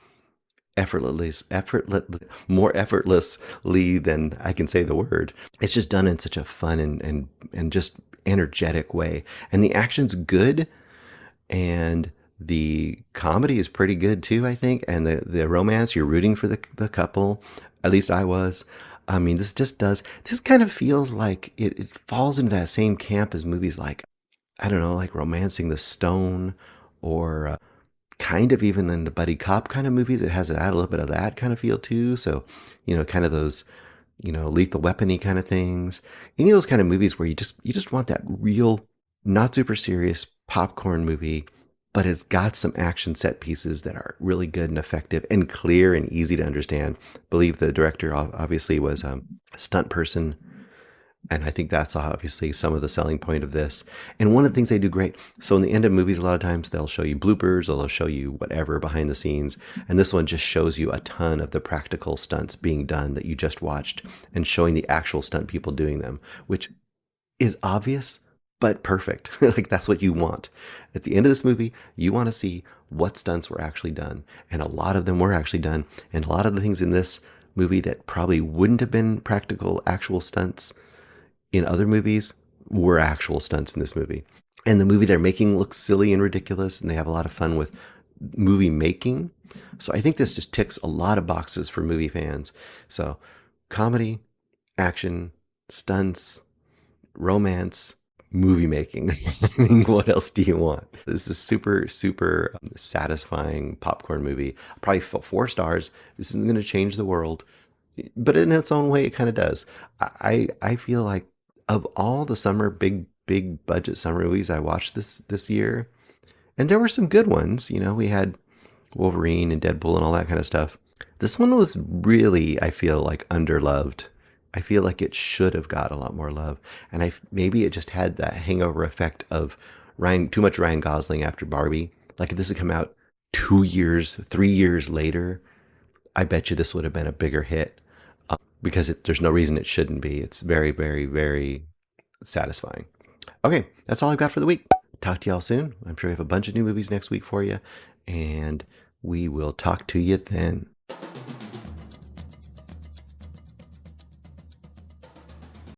more effortlessly than I can say the word. It's just done in such a fun and just energetic way. And the action's good, and the comedy is pretty good too, I think. And the romance, you're rooting for the couple. At least I was. I mean, this kind of feels like it falls into that same camp as movies like, I don't know, like Romancing the Stone, or kind of even in the buddy cop kind of movies. It has a little bit of that kind of feel too. So, kind of those, Lethal Weapon-y kind of things. Any of those kind of movies where you just want that real, not super serious popcorn movie, but it's got some action set pieces that are really good and effective and clear and easy to understand. I believe the director obviously was a stunt person, and I think that's obviously some of the selling point of this. And one of the things they do great, so in the end of movies, a lot of times they'll show you bloopers or they'll show you whatever behind the scenes. And this one just shows you a ton of the practical stunts being done that you just watched and showing the actual stunt people doing them, which is obvious, but perfect. Like, that's what you want. At the end of this movie, you want to see what stunts were actually done. And a lot of them were actually done. And a lot of the things in this movie that probably wouldn't have been practical, actual stunts in other movies were actual stunts in this movie. And the movie they're making looks silly and ridiculous, and they have a lot of fun with movie making. So I think this just ticks a lot of boxes for movie fans. So comedy, action, stunts, romance, movie making. I mean, what else do you want? This is super, super satisfying popcorn movie. Probably 4 stars. This isn't going to change the world, but in its own way, it kind of does. I feel like of all the summer big budget summer movies I watched this year, and there were some good ones. We had Wolverine and Deadpool and all that kind of stuff. This one was really, I feel like, underloved. I feel like it should have got a lot more love. And maybe it just had that hangover effect of too much Ryan Gosling after Barbie. Like, if this had come out 3 years later, I bet you this would have been a bigger hit, because there's no reason it shouldn't be. It's very, very, very satisfying. Okay, that's all I've got for the week. Talk to y'all soon. I'm sure we have a bunch of new movies next week for you, and we will talk to you then.